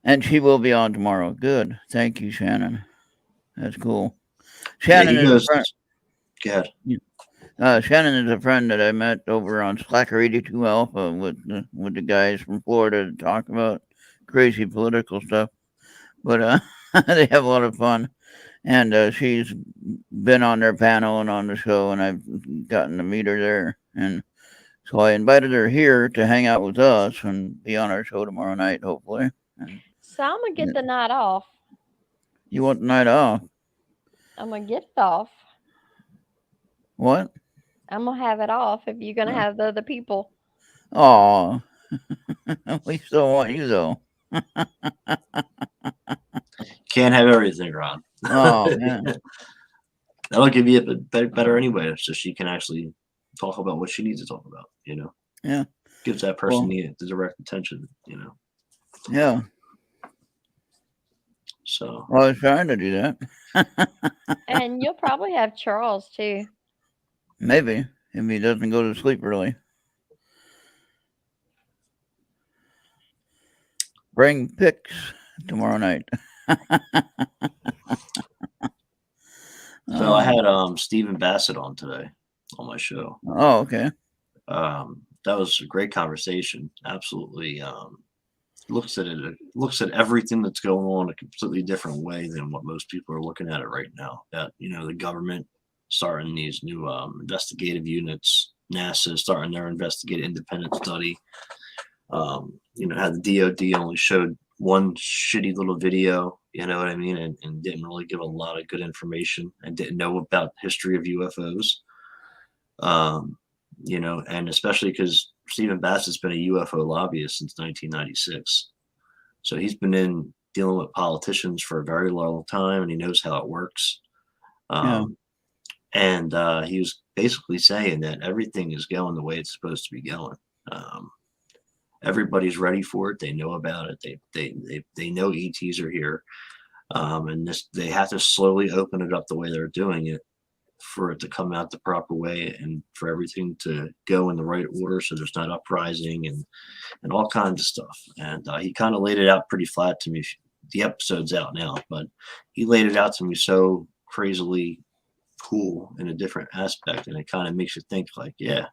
And she will be on tomorrow. Good. Thank you, Shannon. That's cool. Shannon Go ahead. Shannon is a friend that I met over on Slacker 82 Alpha with the guys from Florida to talk about crazy political stuff. But they have a lot of fun, and she's been on their panel and on the show, and I've gotten to meet her there, and so I invited her here to hang out with us and be on our show tomorrow night, hopefully. And So I'm gonna get the night off. you want the night off? I'm gonna get it off. What? I'm gonna have it off if you're gonna have the other people. Oh, we still want you though. Can't have everything, Ron. Oh man. That'll give you a bit better anyway, so she can actually talk about what she needs to talk about. Yeah. Gives that person Well, the direct attention. yeah. So Well, I was trying to do that. And you'll probably have Charles too. Maybe if he doesn't go to sleep early. Bring pics tomorrow night. I had Stephen Bassett on today on my show. Oh, okay. That was a great conversation. Absolutely. Looks at everything that's going on a completely different way than what most people are looking at it right now. That the government starting these new investigative units, NASA starting their investigative independent study. How the DOD only showed one shitty little video, you know what I mean, and didn't really give a lot of good information and didn't know about the history of UFOs. And especially because Stephen Bassett's been a UFO lobbyist since 1996. So he's been dealing with politicians for a very long time, and he knows how it works. Yeah. And he was basically saying that everything is going the way it's supposed to be going. Everybody's ready for it. They know about it. They know ETs are here, and they have to slowly open it up the way they're doing it for it to come out the proper way and for everything to go in the right order, so there's not uprising and all kinds of stuff. And he kind of laid it out pretty flat to me. The episode's out now, but he laid it out to me so crazily cool in a different aspect, and it kind of makes you think like, yeah,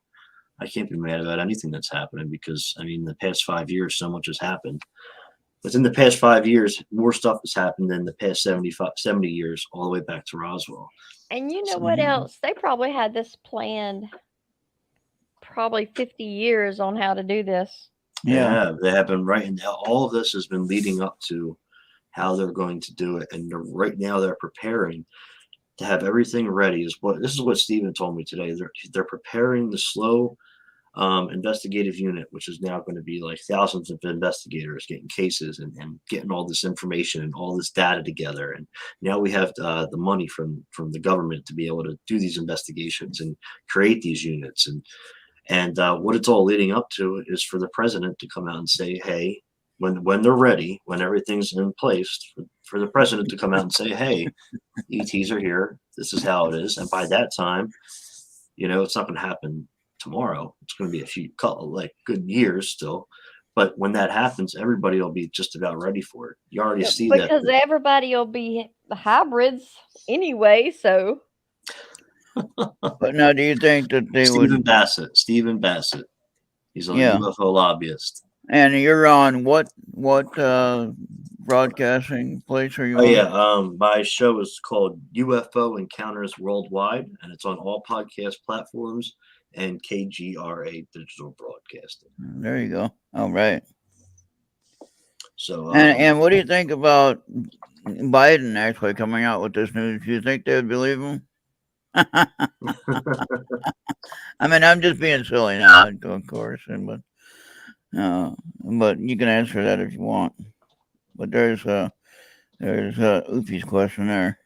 I can't be mad about anything that's happening, because the past 5 years so much has happened. Within the past 5 years, more stuff has happened than the past 70 years, all the way back to Roswell. And you know what else? They probably had this planned probably 50 years on how to do this. Yeah. They have been writing. All of this has been leading up to how they're going to do it, and right now they're preparing to have everything ready. This is what Stephen told me today. They're preparing the slow investigative unit, which is now going to be like thousands of investigators getting cases and getting all this information and all this data together. And now we have the money from the government to be able to do these investigations and create these units. And what it's all leading up to is for the president to come out and say, hey, when they're ready, when everything's in place, for the president to come out and say, hey, ETs are here. This is how it is. And by that time, it's not going to happen tomorrow. It's going to be a few good years still. But when that happens, everybody will be just about ready for it. You already see that. Because everybody will be hybrids anyway, so. But now, do you think that they Stephen Bassett. He's a UFO lobbyist. And you're on what broadcasting place are you on? Yeah, my show is called UFO Encounters Worldwide, and it's on all podcast platforms and KGRA Digital Broadcasting. There you go. All right. So, and what do you think about Biden actually coming out with this news? Do you think they would believe him? I'm just being silly now, of course, but you can answer that if you want. But there's Oofy's question there.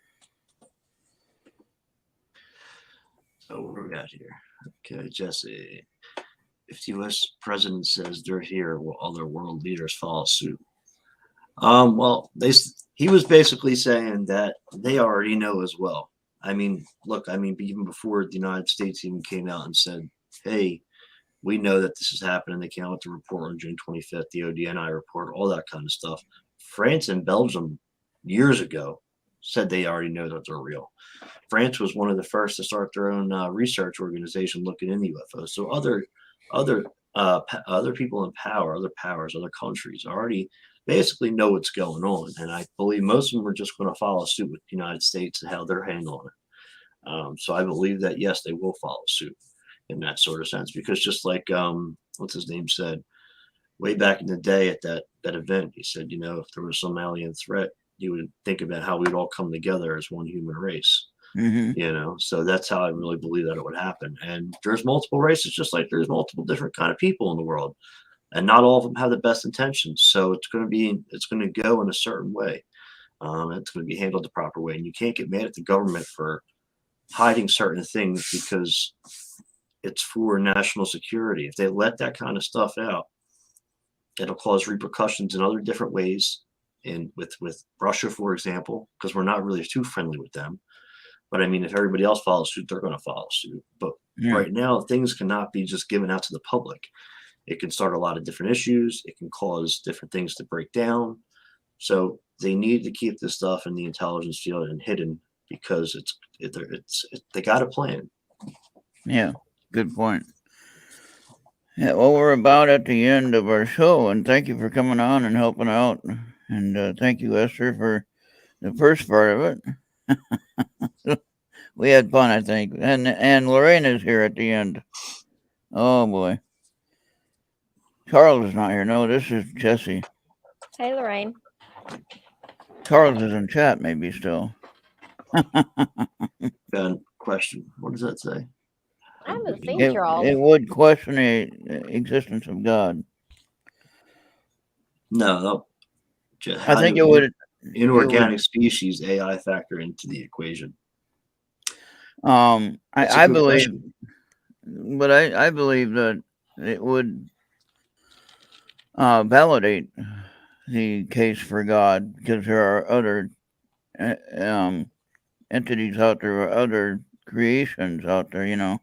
So what do we got here? Okay, Jesse. If the U.S. president says they're here, will other world leaders follow suit? Well, he was basically saying that they already know as well. Look, even before the United States even came out and said, hey, we know that this is happening. They came out with the report on June 25th, the ODNI report, all that kind of stuff. France and Belgium years ago said they already know that they're real. France was one of the first to start their own research organization looking into UFOs. So other people in power, other powers, other countries already basically know what's going on, and I believe most of them are just going to follow suit with the United States and how they're handling it. So I believe that yes, they will follow suit in that sort of sense, because just like what's his name said way back in the day at that event, he said, if there was some alien threat, you would think about how we'd all come together as one human race. So that's how I really believe that it would happen. And there's multiple races, just like there's multiple different kind of people in the world, and not all of them have the best intentions. So it's going to go in a certain way. It's going to be handled the proper way, and you can't get mad at the government for hiding certain things because it's for national security. If they let that kind of stuff out, it'll cause repercussions in other different ways. And with Russia, for example, because we're not really too friendly with them. But I mean, if everybody else follows suit, they're going to follow suit. But right now, things cannot be just given out to the public. It can start a lot of different issues. It can cause different things to break down. So they need to keep this stuff in the intelligence field and hidden, because they got a plan. Yeah, good point. Yeah, well, we're about at the end of our show, and thank you for coming on and helping out. And thank you, Esther, for the first part of it. We had fun, I think. And Lorraine is here at the end. Oh, boy. Charles is not here. No, this is Jesse. Hey, Lorraine. Charles is in chat, maybe still. Got a question. What does that say? I haven't seen Charles. It would question the existence of God. No. I think it would. Inorganic species AI factor into the equation. I believe, but I believe that it would validate the case for God, because there are other entities out there, or other creations out there,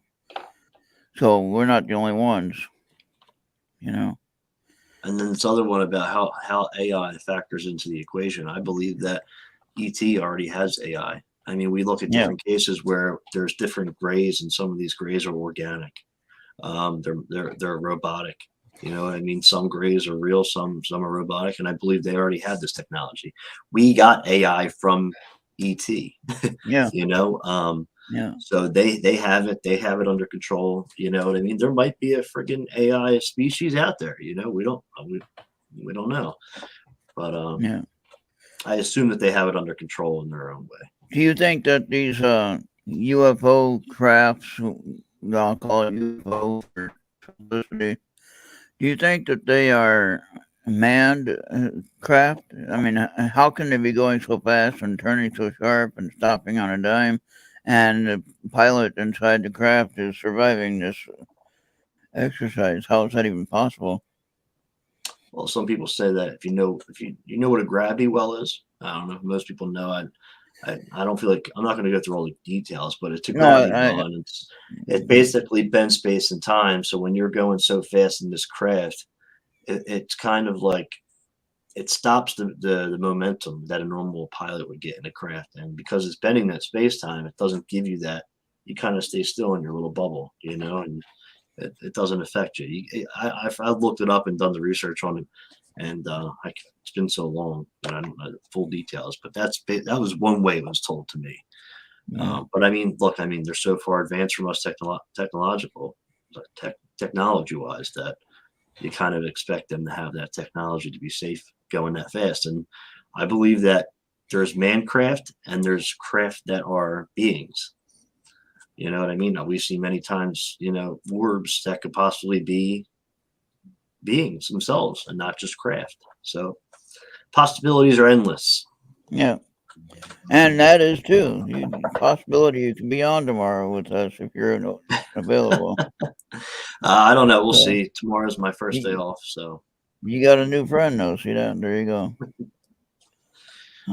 So we're not the only ones, And then this other one about how AI factors into the equation. I believe that ET already has AI. I mean, we look at different cases where there's different grays, and some of these grays are organic. They're robotic. You know what I mean? Some grays are real, some are robotic, and I believe they already had this technology. We got AI from ET. Yeah. Yeah. So they have it. They have it under control. You know what I mean? There might be a friggin' AI species out there. We don't know. But I assume that they have it under control in their own way. Do you think that these UFO crafts, I'll call it UFO for simplicity, do you think that they are manned craft? I mean, how can they be going so fast and turning so sharp and stopping on a dime, and the pilot inside the craft is surviving this exercise? How is that even possible? Well, some people say that if you know what a gravity well is. I don't know if most people know. I don't feel like I'm not going to go through all the details, but it's a gravity well, and it basically bends space and time. So when you're going so fast in this craft, it's kind of like it stops the momentum that a normal pilot would get in a craft, and because it's bending that space time, it doesn't give you that. You kind of stay still in your little bubble, and it doesn't affect you. I've looked it up and done the research on it, and it's been so long that I don't know the full details, but that was one way it was told to me. But I mean, look, they're so far advanced from us technology wise that you kind of expect them to have that technology to be safe going that fast. And I believe that there's mancraft and there's craft that are beings. You know what I mean? Now, we see many times, orbs that could possibly be beings themselves and not just craft. So possibilities are endless. Yeah. And that is too. The possibility you can be on tomorrow with us if you're available. I don't know. We'll see. Tomorrow's my first day off, so. You got a new friend, though. See that? There you go.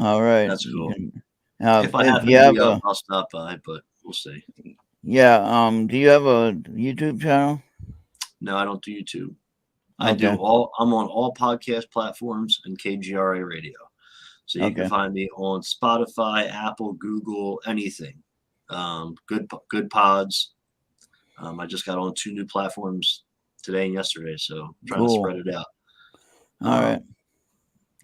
All right. That's cool. If I happen to be up, I'll stop by, but we'll see. Yeah. Do you have a YouTube channel? No, I don't do YouTube. I'm on all podcast platforms and KGRA radio. So you can Okay. find me on Spotify, Apple, Google, anything. Good pods. I just got on 2 new platforms today and yesterday, so I'm trying to Cool. spread it out. All right.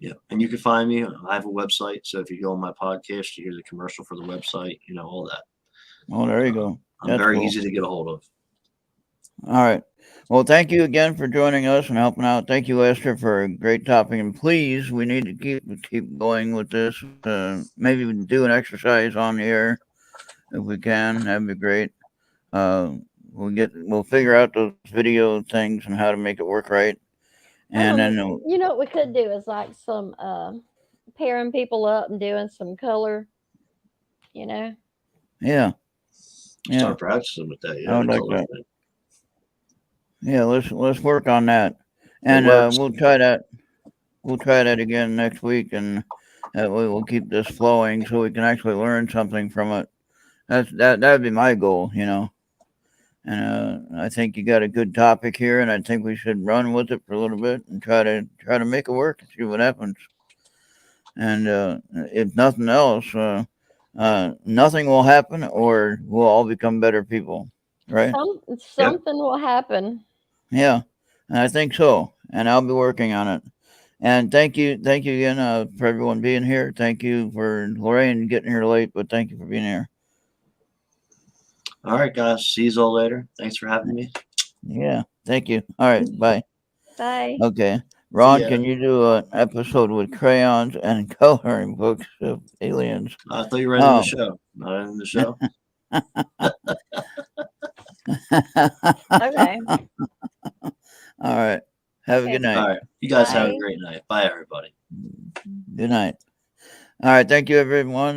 Yeah, and you can find me. I have a website, so if you go on my podcast, you hear the commercial for the website, all that. Oh, there you go. I'm That's very cool. easy to get a hold of. All right. Well, thank you again for joining us and helping out. Thank you, Esther, for a great topic. And please, we need to keep going with this. Maybe we can do an exercise on the air if we can. That'd be great. We'll figure out those video things and how to make it work right. And then you know what we could do is like some pairing people up and doing some color. Yeah. Start practicing with that. I Yeah, would the like color that. thing. Yeah, let's work on that. And we'll try that. We'll try that again next week, and we'll keep this flowing so we can actually learn something from it. That'd be my goal. And I think you got a good topic here, and I think we should run with it for a little bit and try to make it work and see what happens. And if nothing else, nothing will happen, or we'll all become better people, right? Something will happen. Yeah, and I think so, and I'll be working on it. And thank you again for everyone being here. Thank you for Lorraine getting here late, but thank you for being here. All right, guys. See you all later. Thanks for having me. Yeah, thank you. All right, bye. Bye. Okay, Ron, ya. can you do an episode with crayons and coloring books of aliens? I thought you were ending the show. Not ending the show. Okay. All right. Have a good night. All right. You guys have Bye. a great night. Bye, everybody. Good night. All right. Thank you, everyone.